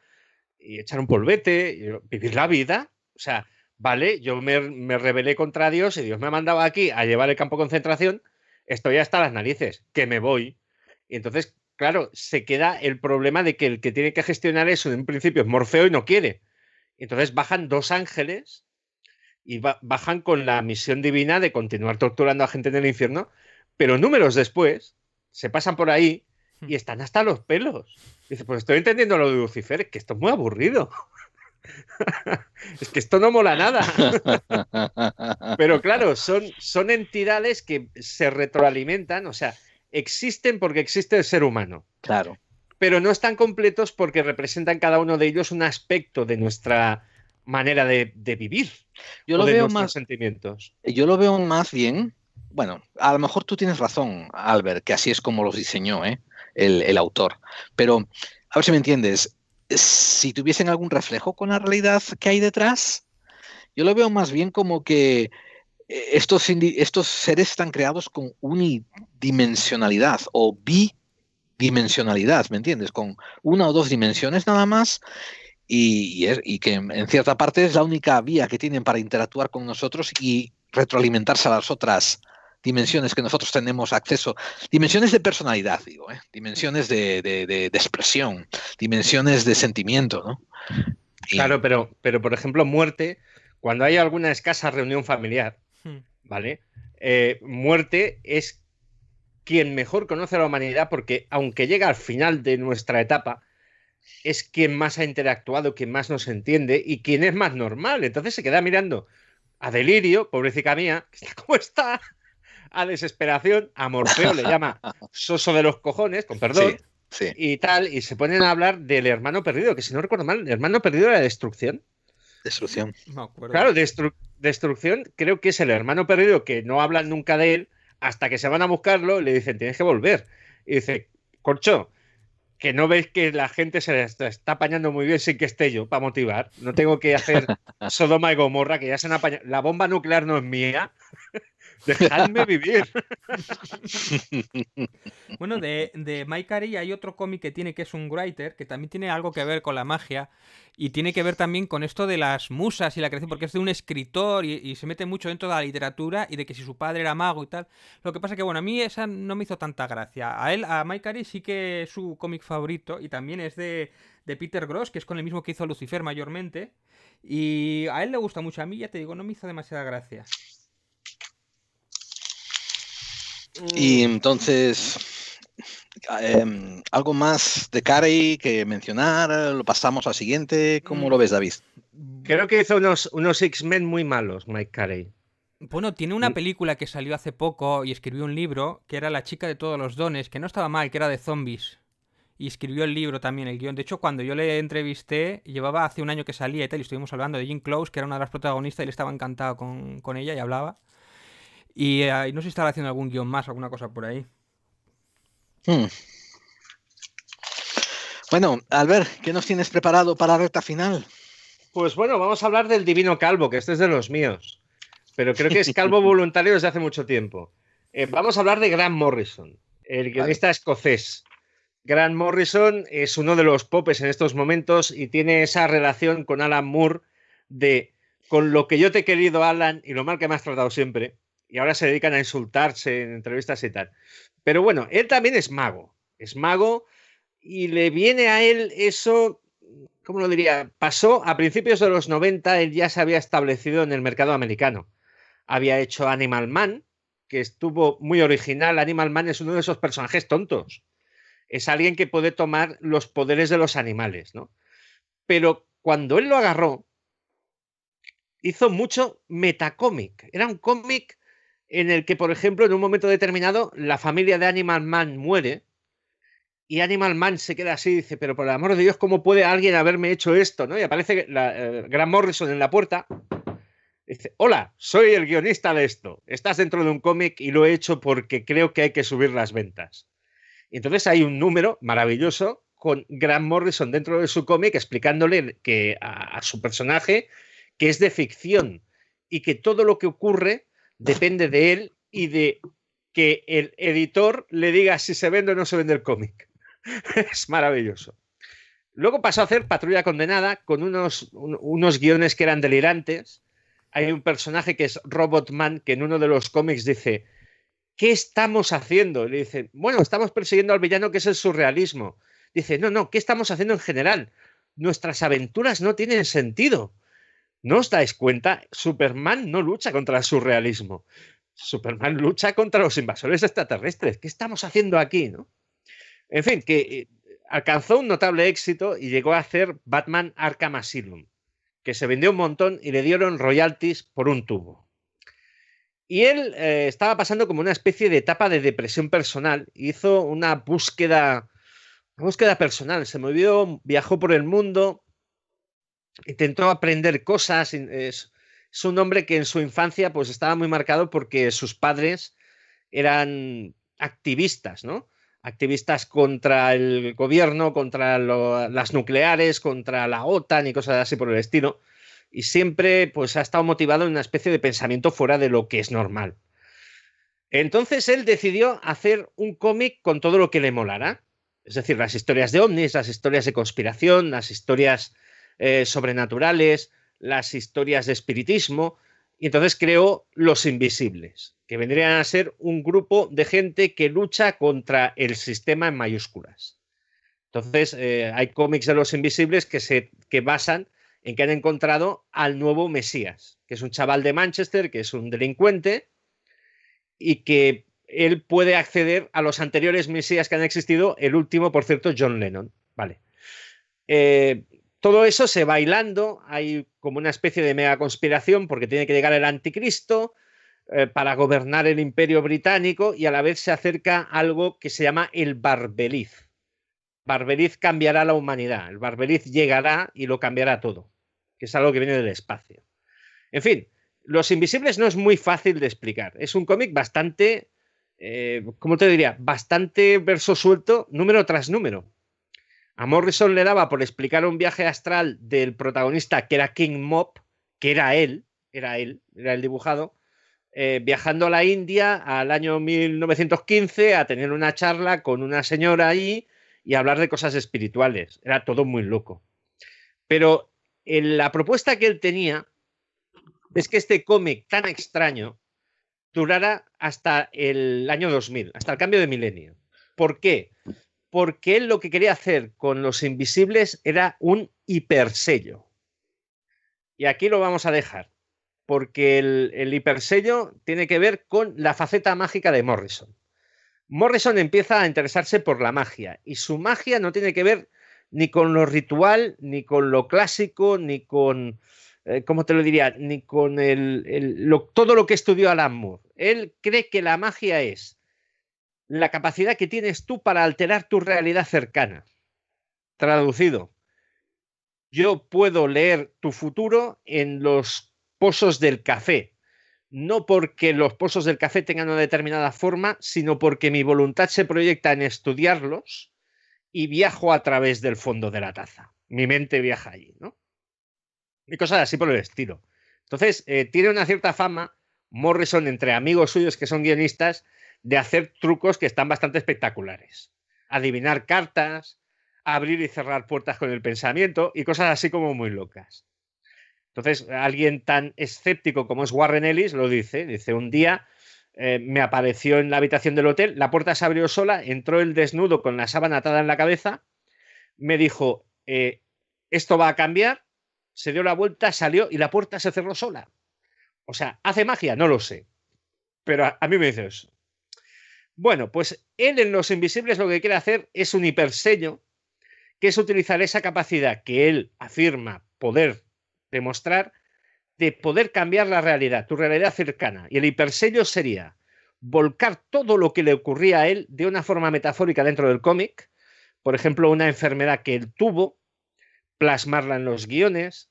y echar un polvete, y vivir la vida, o sea, vale, yo me rebelé contra Dios y Dios me ha mandado aquí a llevar el campo de concentración, estoy hasta las narices, que me voy. Y entonces, claro, se queda el problema de que el que tiene que gestionar eso en un principio es Morfeo y no quiere. Entonces bajan dos ángeles y bajan con la misión divina de continuar torturando a gente en el infierno, pero números después se pasan por ahí y están hasta los pelos. Dice, pues estoy entendiendo lo de Lucifer, es que esto es muy aburrido. Es que esto no mola nada. Pero claro, son entidades que se retroalimentan, o sea, existen porque existe el ser humano. Claro. Pero no están completos porque representan cada uno de ellos un aspecto de nuestra manera de vivir. Yo lo veo más sentimientos. Yo lo veo más bien. Bueno, a lo mejor tú tienes razón, Albert, que así es como los diseñó, el autor. Pero, a ver si me entiendes, si tuviesen algún reflejo con la realidad que hay detrás, yo lo veo más bien como que estos seres están creados con unidimensionalidad o bidimensionalidad, ¿me entiendes? Con una o dos dimensiones nada más. Y que en cierta parte es la única vía que tienen para interactuar con nosotros y retroalimentarse a las otras dimensiones que nosotros tenemos acceso. Dimensiones de personalidad, digo, dimensiones de expresión, dimensiones de sentimiento, ¿no? Claro, pero por ejemplo, muerte, cuando hay alguna escasa reunión familiar, ¿vale? Muerte es quien mejor conoce a la humanidad porque aunque llega al final de nuestra etapa, es quien más ha interactuado, quien más nos entiende y quien es más normal. Entonces se queda mirando a Delirio, pobrecita mía, ¿cómo está? A desesperación, a Morfeo le llama soso de los cojones, con perdón, sí. Y tal, y se ponen a hablar del hermano perdido, que si no recuerdo mal, el hermano perdido era Destrucción. Destrucción. Me acuerdo. Claro, Destrucción creo que es el hermano perdido que no hablan nunca de él hasta que se van a buscarlo y le dicen, tienes que volver. Y dice, Corcho, que no veis que la gente se está apañando muy bien sin que esté yo para motivar. No tengo que hacer Sodoma y Gomorra, que ya se han apañado. La bomba nuclear no es mía. Dejadme vivir. Bueno, de Mike Carey hay otro cómic que tiene que es un writer, que también tiene algo que ver con la magia y tiene que ver también con esto de las musas y la creación, porque es de un escritor y se mete mucho dentro de la literatura y de que si su padre era mago y tal. Lo que pasa que, bueno, a mí esa no me hizo tanta gracia. A Mike Carey sí que es su cómic favorito y también es de Peter Gross, que es con el mismo que hizo Lucifer mayormente. Y a él le gusta mucho. A mí, ya te digo, no me hizo demasiada gracia. Y entonces, ¿algo más de Carey que mencionar? ¿Lo pasamos al siguiente? ¿Cómo lo ves, David? Creo que hizo unos X-Men muy malos, Mike Carey. Bueno, tiene una película que salió hace poco y escribió un libro, que era La chica de todos los dones, que no estaba mal, que era de zombies. Y escribió el libro también, el guión. De hecho, cuando yo le entrevisté, llevaba hace un año que salía y tal, y estuvimos hablando de Jean Close, que era una de las protagonistas, y él estaba encantado con ella y hablaba. Y no sé si estaba haciendo algún guión más, alguna cosa por ahí. Bueno, Albert, ¿qué nos tienes preparado para la recta final? Pues bueno, vamos a hablar del Divino Calvo, que este es de los míos. Pero creo que es calvo voluntario desde hace mucho tiempo. Vamos a hablar de Grant Morrison, el guionista escocés. Grant Morrison es uno de los popes en estos momentos y tiene esa relación con Alan Moore de con lo que yo te he querido, Alan, y lo mal que me has tratado siempre. Y ahora se dedican a insultarse en entrevistas y tal. Pero bueno, él también es mago. Es mago y le viene a él eso, ¿cómo lo diría? Pasó a principios de los 90, él ya se había establecido en el mercado americano. Había hecho Animal Man, que estuvo muy original. Animal Man es uno de esos personajes tontos. Es alguien que puede tomar los poderes de los animales, ¿no? Pero cuando él lo agarró, hizo mucho metacómic. Era un cómic en el que, por ejemplo, en un momento determinado, la familia de Animal Man muere y Animal Man se queda así y dice, pero por el amor de Dios, ¿cómo puede alguien haberme hecho esto? ¿No? Y aparece Grant Morrison en la puerta y dice, hola, soy el guionista de esto. Estás dentro de un cómic y lo he hecho porque creo que hay que subir las ventas. Y entonces hay un número maravilloso con Grant Morrison dentro de su cómic explicándole que a su personaje que es de ficción y que todo lo que ocurre depende de él y de que el editor le diga si se vende o no se vende el cómic. Es maravilloso. Luego pasó a hacer Patrulla Condenada con unos guiones que eran delirantes. Hay un personaje que es Robotman, que en uno de los cómics dice: ¿qué estamos haciendo? Y le dicen: bueno, estamos persiguiendo al villano, que es el surrealismo. Dice: no, ¿qué estamos haciendo en general? Nuestras aventuras no tienen sentido. ¿No os dais cuenta? Superman no lucha contra el surrealismo. Superman lucha contra los invasores extraterrestres. ¿Qué estamos haciendo aquí, no? En fin, que alcanzó un notable éxito y llegó a hacer Batman Arkham Asylum, que se vendió un montón y le dieron royalties por un tubo. Y él estaba pasando como una especie de etapa de depresión personal. Hizo una búsqueda personal. Se movió, viajó por el mundo, intentó aprender cosas. Es un hombre que en su infancia pues estaba muy marcado porque sus padres eran activistas, ¿no? Activistas contra el gobierno, contra las nucleares, contra la OTAN y cosas así por el estilo. Y siempre pues ha estado motivado en una especie de pensamiento fuera de lo que es normal. Entonces él decidió hacer un cómic con todo lo que le molara. Es decir, las historias de ovnis, las historias de conspiración, las historias sobrenaturales, las historias de espiritismo. Y entonces creó Los Invisibles, que vendrían a ser un grupo de gente que lucha contra el sistema en mayúsculas. Entonces hay cómics de Los Invisibles que basan en que han encontrado al nuevo Mesías, que es un chaval de Manchester, que es un delincuente, y que él puede acceder a los anteriores Mesías que han existido, el último, por cierto, John Lennon. Vale. Todo eso se va hilando, hay como una especie de mega conspiración porque tiene que llegar el anticristo para gobernar el imperio británico, y a la vez se acerca algo que se llama el Barbeliz. Barbeliz cambiará la humanidad, el Barbeliz llegará y lo cambiará todo, que es algo que viene del espacio. En fin, Los Invisibles no es muy fácil de explicar, es un cómic bastante, ¿cómo te diría? Bastante verso suelto, número tras número. A Morrison le daba por explicar un viaje astral del protagonista, que era King Mob, que era el dibujado, viajando a la India al año 1915 a tener una charla con una señora allí y hablar de cosas espirituales. Era todo muy loco. Pero la propuesta que él tenía es que este cómic tan extraño durara hasta el año 2000, hasta el cambio de milenio. ¿Por qué? Porque él lo que quería hacer con Los Invisibles era un hipersello. Y aquí lo vamos a dejar, porque el hipersello tiene que ver con la faceta mágica de Morrison. Morrison empieza a interesarse por la magia, y su magia no tiene que ver ni con lo ritual, ni con lo clásico, ni con, ¿cómo te lo diría? Ni con todo lo que estudió Alan Moore. Él cree que la magia es la capacidad que tienes tú para alterar tu realidad cercana. Traducido: yo puedo leer tu futuro en los pozos del café, no porque los pozos del café tengan una determinada forma, sino porque mi voluntad se proyecta en estudiarlos y viajo a través del fondo de la taza. Mi mente viaja allí, ¿no? Y cosas así por el estilo. Entonces, tiene una cierta fama Morrison entre amigos suyos que son guionistas de hacer trucos que están bastante espectaculares. Adivinar cartas, abrir y cerrar puertas con el pensamiento y cosas así como muy locas. Entonces, alguien tan escéptico como es Warren Ellis lo dice. Dice: un día me apareció en la habitación del hotel, la puerta se abrió sola, entró el desnudo con la sábana atada en la cabeza, me dijo, esto va a cambiar, se dio la vuelta, salió y la puerta se cerró sola. O sea, ¿hace magia? No lo sé. Pero a mí me dice eso. Bueno, pues él en Los Invisibles lo que quiere hacer es un hipersello, que es utilizar esa capacidad que él afirma poder demostrar, de poder cambiar la realidad, tu realidad cercana. Y el hipersello sería volcar todo lo que le ocurría a él de una forma metafórica dentro del cómic. Por ejemplo, una enfermedad que él tuvo, plasmarla en los guiones.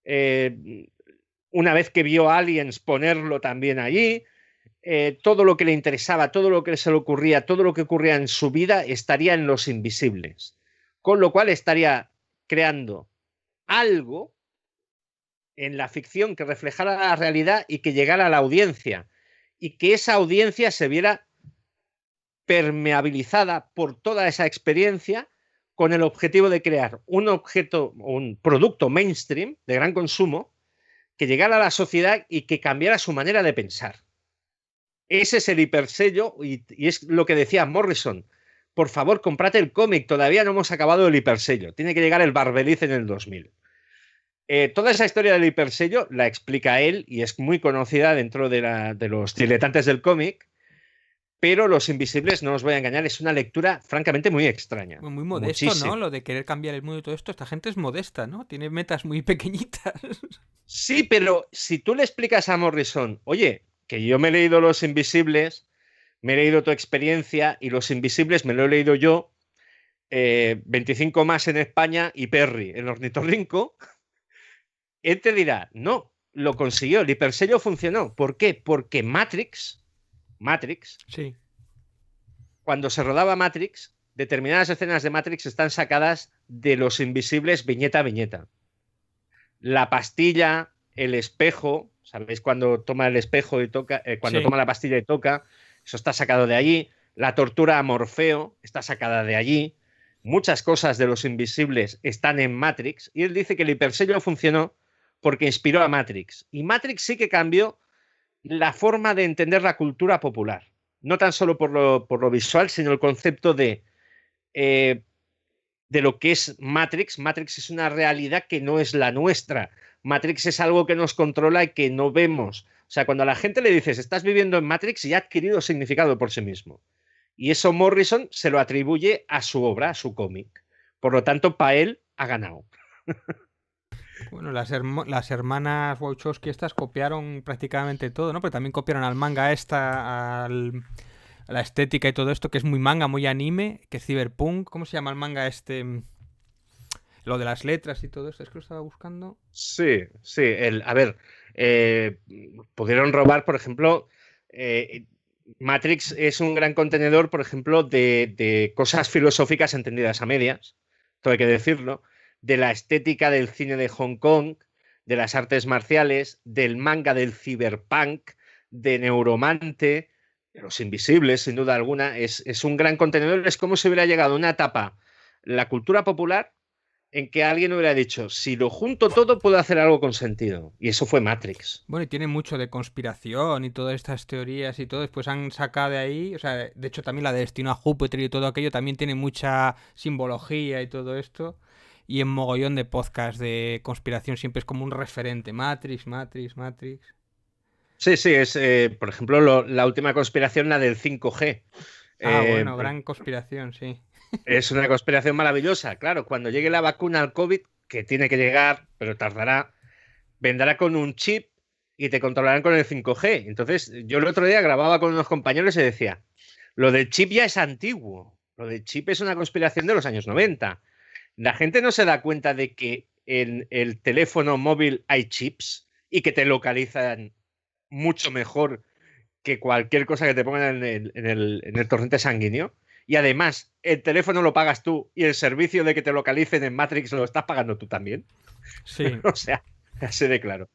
Una vez que vio Aliens, ponerlo también allí. Todo lo que le interesaba, todo lo que se le ocurría, todo lo que ocurría en su vida estaría en Los Invisibles. Con lo cual estaría creando algo en la ficción que reflejara la realidad y que llegara a la audiencia, y que esa audiencia se viera permeabilizada por toda esa experiencia con el objetivo de crear un producto mainstream de gran consumo que llegara a la sociedad y que cambiara su manera de pensar. Ese es el hipersello y es lo que decía Morrison. Por favor, comprate el cómic, todavía no hemos acabado el hipersello. Tiene que llegar el Barbeliz en el 2000. Toda esa historia del hipersello la explica él y es muy conocida dentro de los diletantes del cómic, pero Los Invisibles, no os voy a engañar, es una lectura francamente muy extraña. Muy modesto, Muchísimo. ¿no? Lo de querer cambiar el mundo y todo esto. Esta gente es modesta, ¿no? Tiene metas muy pequeñitas. Sí, pero si tú le explicas a Morrison, oye, que yo me he leído Los Invisibles, me he leído tu experiencia y Los Invisibles me lo he leído yo, 25 más en España y Perry en Ornitorrinco, él te dirá, no, lo consiguió, el hipersello funcionó. ¿Por qué? Porque Matrix, Sí. cuando se rodaba Matrix, determinadas escenas de Matrix están sacadas de Los Invisibles viñeta a viñeta. La pastilla, el espejo, ¿sabéis? Cuando toma el espejo y toca, cuando Sí. toma la pastilla y toca, eso está sacado de allí. La tortura a Morfeo está sacada de allí. Muchas cosas de Los Invisibles están en Matrix y él dice que el hipersello funcionó porque inspiró a Matrix. Y Matrix sí que cambió la forma de entender la cultura popular. No tan solo por lo visual, sino el concepto de lo que es Matrix. Matrix es una realidad que no es la nuestra. Matrix es algo que nos controla y que no vemos. O sea, cuando a la gente le dices, estás viviendo en Matrix, ya ha adquirido significado por sí mismo. Y eso Morrison se lo atribuye a su obra, a su cómic. Por lo tanto, para él ha ganado. Bueno, las hermanas Wachowski estas copiaron prácticamente todo, ¿no? Pero también copiaron al manga a la estética y todo esto, que es muy manga, muy anime, que es cyberpunk. ¿Cómo se llama el manga este? Lo de las letras y todo esto, es que lo estaba buscando. Sí, sí. A ver, pudieron robar, por ejemplo, Matrix es un gran contenedor, por ejemplo, de cosas filosóficas entendidas a medias, todo hay que decirlo, de la estética del cine de Hong Kong, de las artes marciales, del manga del cyberpunk, de Neuromante, de Los Invisibles, sin duda alguna. Es un gran contenedor, es como si hubiera llegado a una etapa, la cultura popular, en que alguien hubiera dicho, si lo junto todo, puedo hacer algo con sentido. Y eso fue Matrix. Bueno, y tiene mucho de conspiración y todas estas teorías y todo. Después han sacado de ahí, o sea, de hecho también la de Destino a Júpiter y todo aquello también tiene mucha simbología y todo esto. Y en mogollón de podcast de conspiración siempre es como un referente. Matrix, Matrix, Matrix. Sí, sí, por ejemplo, la última conspiración, la del 5G. Ah, bueno, Eh, gran conspiración, sí. es una conspiración maravillosa. Claro, cuando llegue la vacuna al COVID, que tiene que llegar, pero tardará, vendrá con un chip y te controlarán con el 5G. Entonces, yo el otro día grababa con unos compañeros y decía, lo del chip ya es antiguo. Lo del chip es una conspiración de los años 90. La gente no se da cuenta de que en el teléfono móvil hay chips y que te localizan mucho mejor que cualquier cosa que te pongan en el torrente sanguíneo. Y además, el teléfono lo pagas tú y el servicio de que te localicen en Matrix lo estás pagando tú también. Sí. O sea, así de claro.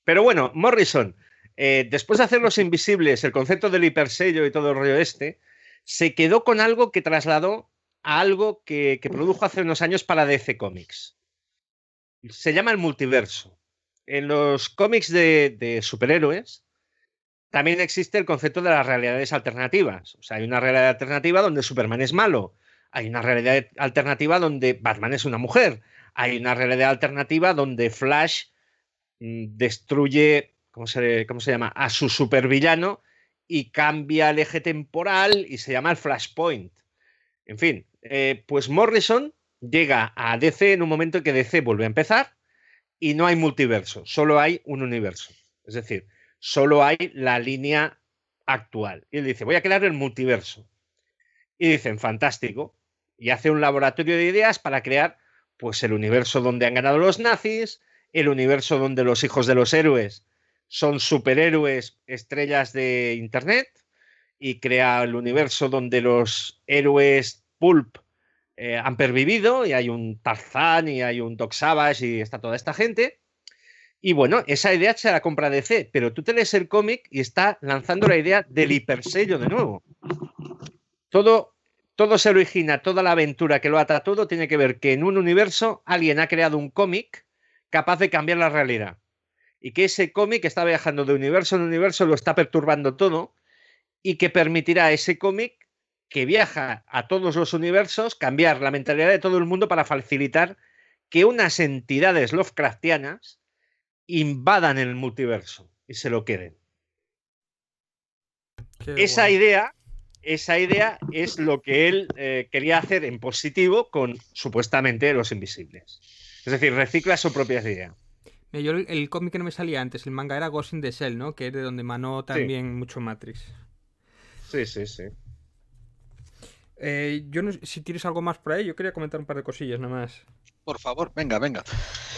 Pero bueno, Morrison, después de hacer Los Invisibles, el concepto del hipersello y todo el rollo este, se quedó con algo que trasladó a algo que produjo hace unos años para DC Comics. Se llama el multiverso. En los cómics de superhéroes también existe el concepto de las realidades alternativas. O sea, hay una realidad alternativa donde Superman es malo. Hay una realidad alternativa donde Batman es una mujer. Hay una realidad alternativa donde Flash destruye, ¿cómo se llama? A su supervillano y cambia el eje temporal y se llama el Flashpoint. En fin, pues Morrison llega a DC en un momento en que DC vuelve a empezar y no hay multiverso, solo hay un universo. Es decir, solo hay la línea actual. Y él dice, voy a crear el multiverso. Y dicen, fantástico. Y hace un laboratorio de ideas para crear pues el universo donde han ganado los nazis, el universo donde los hijos de los héroes son superhéroes, estrellas de internet, y crea el universo donde los héroes pulp han pervivido y hay un Tarzán y hay un Doc Savage y está toda esta gente. Y bueno, esa idea se la compra DC, pero tú te lees el cómic y está lanzando la idea del hipersello de nuevo. Todo se origina, toda la aventura que lo ata todo tiene que ver que en un universo alguien ha creado un cómic capaz de cambiar la realidad. Y que ese cómic está viajando de universo en universo, lo está perturbando todo y que permitirá a ese cómic que viaja a todos los universos cambiar la mentalidad de todo el mundo para facilitar que unas entidades Lovecraftianas invadan el multiverso y se lo queden. Esa idea es lo que él quería hacer en positivo con supuestamente Los Invisibles. Es decir, recicla su propia idea. Yo el cómic que no me salía antes, el manga, era Ghost in the Shell, ¿no? Que es de donde emanó también mucho Matrix. Sí. Yo no sé si tienes algo más por ahí. Yo quería comentar un par de cosillas nada más. Por favor, venga. Vamos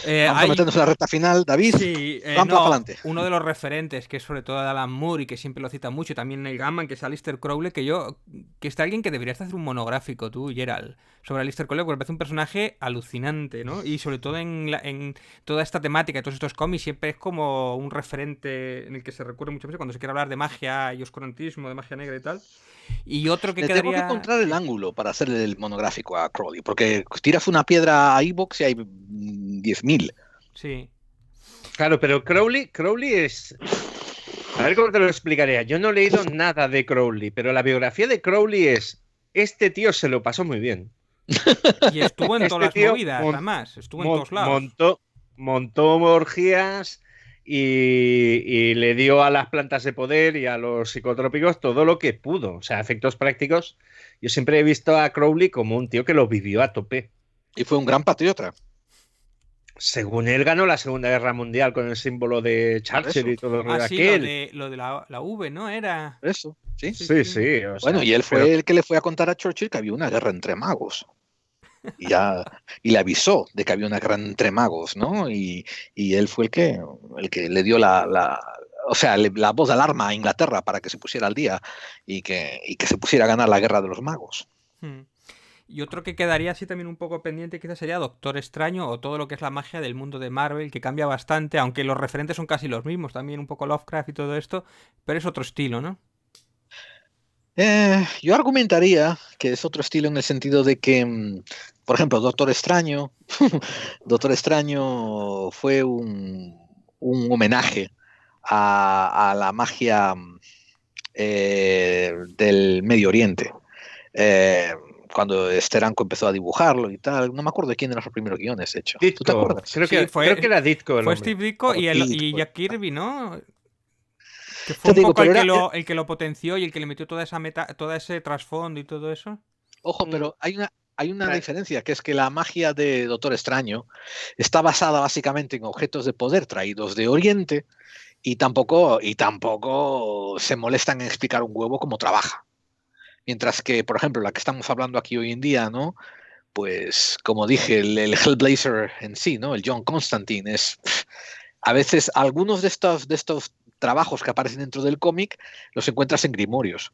a meternos en la recta final, David. Sí, vamos para adelante. Uno de los referentes, que es sobre todo Alan Moore y que siempre lo cita mucho, también Neil Gaiman, que es Aleister Crowley, que está alguien que deberías hacer un monográfico, tú, Gerald, sobre Aleister Crowley, porque me parece un personaje alucinante, ¿no? Y sobre todo en toda esta temática, en todos estos cómics, siempre es como un referente en el que se recurre muchas veces cuando se quiere hablar de magia y oscurantismo, de magia negra y tal. Y otro que tengo que encontrar el ángulo para hacer el monográfico a Crowley, porque tiras una piedra a iVoox y hay 10.000. Sí. Claro, pero Crowley es... A ver cómo te lo explicaría. Yo no he leído nada de Crowley, pero la biografía de Crowley es... Este tío se lo pasó muy bien. Y estuvo en todas las movidas, además. Estuvo en todos lados. Montó orgías y le dio a las plantas de poder y a los psicotrópicos todo lo que pudo. O sea, efectos prácticos. Yo siempre he visto a Crowley como un tío que lo vivió a tope. Y fue un gran patriota. Según él, ganó la Segunda Guerra Mundial con el símbolo de Churchill y todo aquel. Lo de la V, ¿no? Era... Eso, sí. Sí. O sea, bueno, y él fue el que le fue a contar a Churchill que había una guerra entre magos. Y le avisó de que había una guerra entre magos, ¿no? Y él fue el que le dio la voz de alarma a Inglaterra para que se pusiera al día y que se pusiera a ganar la guerra de los magos. Y otro que quedaría así también un poco pendiente quizás sería Doctor Extraño o todo lo que es la magia del mundo de Marvel, que cambia bastante, aunque los referentes son casi los mismos, también un poco Lovecraft y todo esto, pero es otro estilo, ¿no? Yo argumentaría que es otro estilo en el sentido de que, por ejemplo, Doctor Extraño fue un homenaje a la magia del Medio Oriente. Cuando Steranko empezó a dibujarlo y tal, no me acuerdo de quién eran los primeros guiones hechos. Ditko. ¿Tú te acuerdas? Creo que era Ditko. Fue Steve Ditko y Jack Kirby, ¿no? Que fue el que lo potenció y el que le metió toda ese trasfondo y todo eso. Ojo, pero hay una diferencia, que es que la magia de Doctor Extraño está basada básicamente en objetos de poder traídos de Oriente y tampoco se molestan en explicar un huevo cómo trabaja. Mientras que, por ejemplo, la que estamos hablando aquí hoy en día, ¿no? Pues, como dije, el Hellblazer en sí, ¿no? El John Constantine a veces algunos de estos trabajos que aparecen dentro del cómic los encuentras en grimorios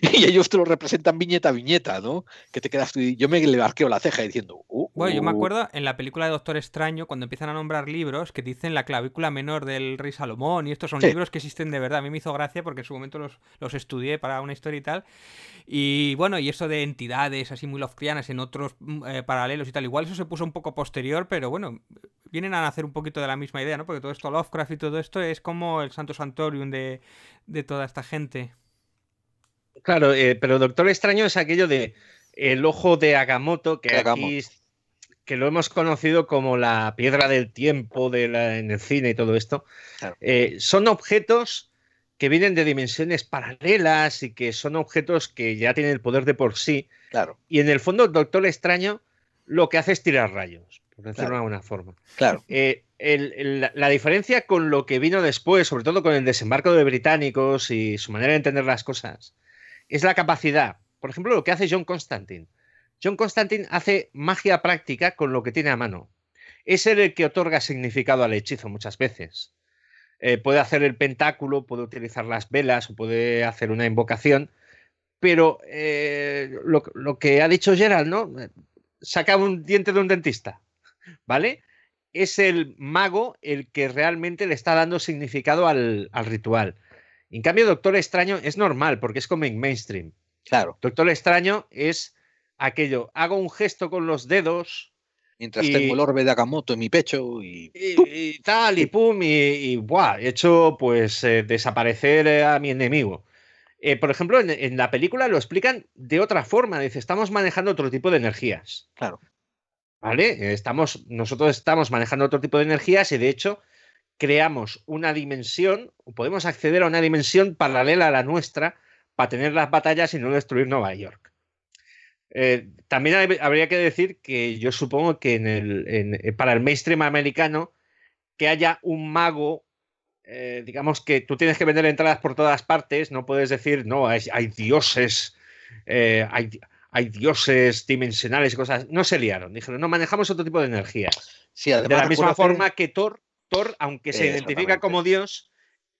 y ellos te lo representan viñeta a viñeta, ¿no? Que te quedas tú y yo me le arqueo la ceja diciendo Bueno, yo me acuerdo en la película de Doctor Extraño cuando empiezan a nombrar libros que dicen la clavícula menor del rey Salomón y estos son libros que existen de verdad. A mí me hizo gracia porque en su momento los estudié para una historia y tal. Y bueno, y eso de entidades así muy Lovecraftianas en otros paralelos y tal, igual eso se puso un poco posterior, pero bueno, vienen a nacer un poquito de la misma idea, ¿no? Porque todo esto Lovecraft y todo esto es como el Santo Santorium de toda esta gente. Claro, pero Doctor Extraño es aquello de el ojo de Agamotto, que aquí que lo hemos conocido como la piedra del tiempo en el cine y todo esto. Claro. Son objetos que vienen de dimensiones paralelas y que son objetos que ya tienen el poder de por sí. Claro. Y en el fondo, Doctor Extraño lo que hace es tirar rayos, por decirlo de alguna forma. Claro. La diferencia con lo que vino después, sobre todo con el desembarco de británicos y su manera de entender las cosas, es la capacidad. Por ejemplo, lo que hace John Constantine. John Constantine hace magia práctica con lo que tiene a mano. Es él el que otorga significado al hechizo muchas veces. Puede hacer el pentáculo, puede utilizar las velas o puede hacer una invocación, pero lo que ha dicho Gerald, ¿no? saca un diente de un dentista, ¿vale? Es el mago el que realmente le está dando significado al ritual. En cambio, Doctor Extraño es normal, porque es como en mainstream. Claro. Doctor Extraño es aquello, hago un gesto con los dedos Mientras tengo el orbe de Agamotto en mi pecho y tal, y pum, y ¡buah! He hecho pues desaparecer a mi enemigo. Por ejemplo, en la película lo explican de otra forma. Dice, estamos manejando otro tipo de energías. Claro. ¿Vale? Nosotros estamos manejando otro tipo de energías y de hecho creamos una dimensión, o podemos acceder a una dimensión paralela a la nuestra para tener las batallas y no destruir Nueva York. También habría que decir que yo supongo que para el mainstream americano que haya un mago, digamos que tú tienes que vender entradas por todas partes, no puedes decir, no, hay dioses, hay dioses dimensionales y cosas. No se liaron, dijeron, no, manejamos otro tipo de energía. Sí, además, de la misma forma que Thor, aunque se identifica como Dios,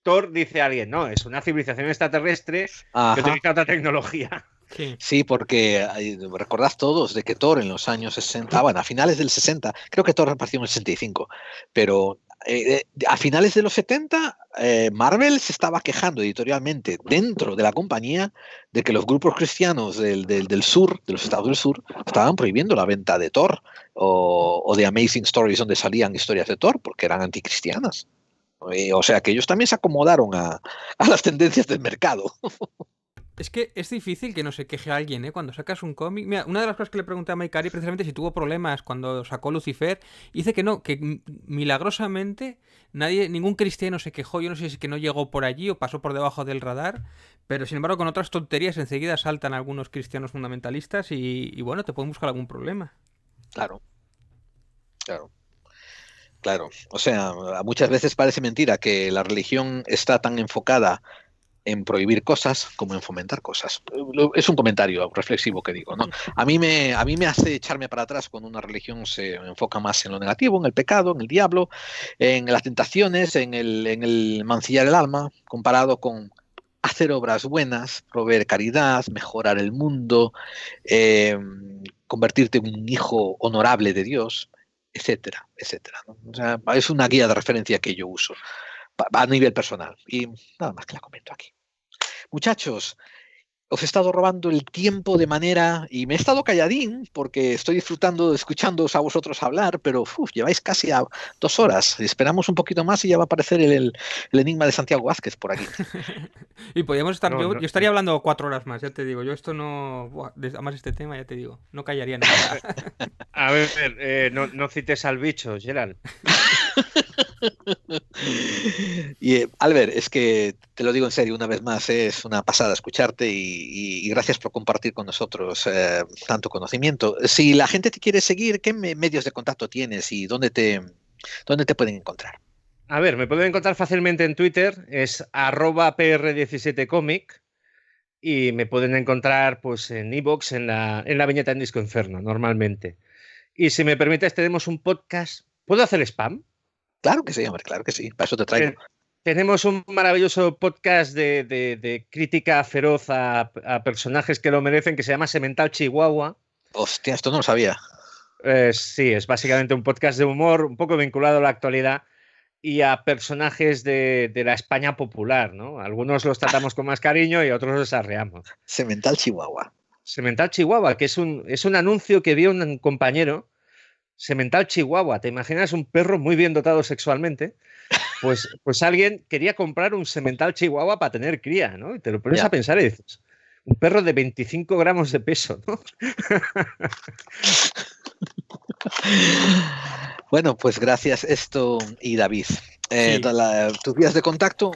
Thor dice a alguien, no, es una civilización extraterrestre que utiliza otra tecnología. Sí, porque recordad todos de que Thor en los años 60, bueno, a finales del 60, creo que Thor apareció en el 65, pero a finales de los 70, Marvel se estaba quejando editorialmente dentro de la compañía de que los grupos cristianos del sur, de los estados del sur, estaban prohibiendo la venta de Thor o de Amazing Stories donde salían historias de Thor porque eran anticristianas. O sea que ellos también se acomodaron a las tendencias del mercado. Es que es difícil que no se queje a alguien, ¿eh? Cuando sacas un cómic... Mira, una de las cosas que le pregunté a Mike Carey precisamente si tuvo problemas cuando sacó Lucifer, dice que no, que milagrosamente ningún cristiano se quejó. Yo no sé si es que no llegó por allí o pasó por debajo del radar, pero sin embargo con otras tonterías enseguida saltan algunos cristianos fundamentalistas y bueno, te pueden buscar algún problema. Claro. O sea, muchas veces parece mentira que la religión está tan enfocada en prohibir cosas como en fomentar cosas. Es un comentario reflexivo que digo, ¿no? A mí me hace echarme para atrás cuando una religión se enfoca más en lo negativo, en el pecado, en el diablo, en las tentaciones, en el mancillar el alma, comparado con hacer obras buenas, proveer caridad, mejorar el mundo, convertirte en un hijo honorable de Dios, etcétera, etcétera, ¿no? O sea, es una guía de referencia que yo uso a nivel personal. Y nada más que la comento aquí. Muchachos, os he estado robando el tiempo de manera... Y me he estado calladín porque estoy disfrutando de escuchándoos a vosotros hablar, pero lleváis casi a 2 horas. Esperamos un poquito más y ya va a aparecer el enigma de Santiago Vázquez por aquí. Y podríamos estar... yo estaría hablando 4 horas más, ya te digo. Yo esto no... además este tema, ya te digo. No callaría nada. A ver, no cites al bicho, Gerald. Y Albert, es que te lo digo en serio una vez más, es una pasada escucharte y gracias por compartir con nosotros tanto conocimiento. Si la gente te quiere seguir, ¿qué medios de contacto tienes y dónde te pueden encontrar? A ver, me pueden encontrar fácilmente en Twitter, es @pr17comic y me pueden encontrar pues en iVoox, en la viñeta en Disco Inferno, normalmente. Y si me permites, tenemos un podcast. ¿Puedo hacer spam? Claro que sí, hombre, claro que sí. Para eso te traigo. Tenemos un maravilloso podcast de crítica feroz a personajes que lo merecen, que se llama Semental Chihuahua. Hostia, esto no lo sabía. Sí, es básicamente un podcast de humor un poco vinculado a la actualidad y a personajes de la España popular, ¿no? Algunos los tratamos con más cariño y otros los arreamos. Semental Chihuahua. Semental Chihuahua, que es un anuncio que vio un compañero. Semental Chihuahua, ¿te imaginas un perro muy bien dotado sexualmente? Pues alguien quería comprar un semental Chihuahua para tener cría, ¿no? Y te lo pones a pensar y dices, un perro de 25 gramos de peso, ¿no? Bueno, pues gracias esto y David. Sí. Tus vías de contacto,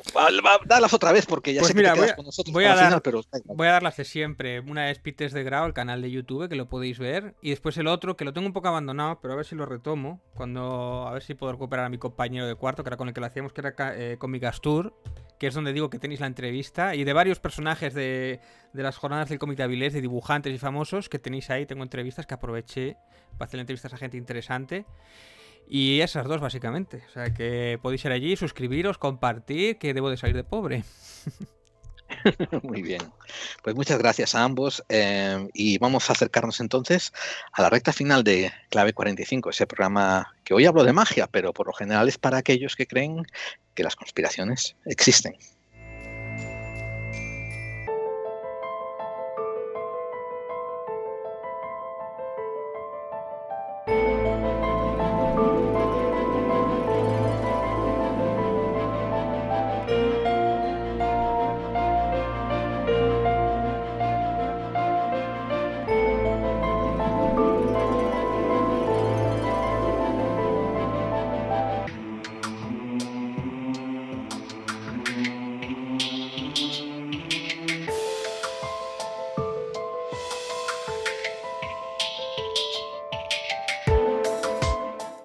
dalas otra vez porque ya pues sé mira, que te quedas con nosotros voy a dar las de siempre. Una es Pites de Grau, el canal de YouTube, que lo podéis ver. Y después el otro, que lo tengo un poco abandonado, pero a ver si lo retomo. A ver si puedo recuperar a mi compañero de cuarto, que era con el que lo hacíamos, que era Comic Astur, que es donde digo que tenéis la entrevista. Y de varios personajes de las jornadas del cómic de Avilés, de dibujantes y famosos, que tenéis ahí. Tengo entrevistas que aproveché para hacer entrevistas a gente interesante. Y esas dos, básicamente. O sea, que podéis ir allí, suscribiros, compartir, que debo de salir de pobre. Muy bien. Pues muchas gracias a ambos y vamos a acercarnos entonces a la recta final de Clave 45, ese programa que hoy hablo de magia, pero por lo general es para aquellos que creen que las conspiraciones existen.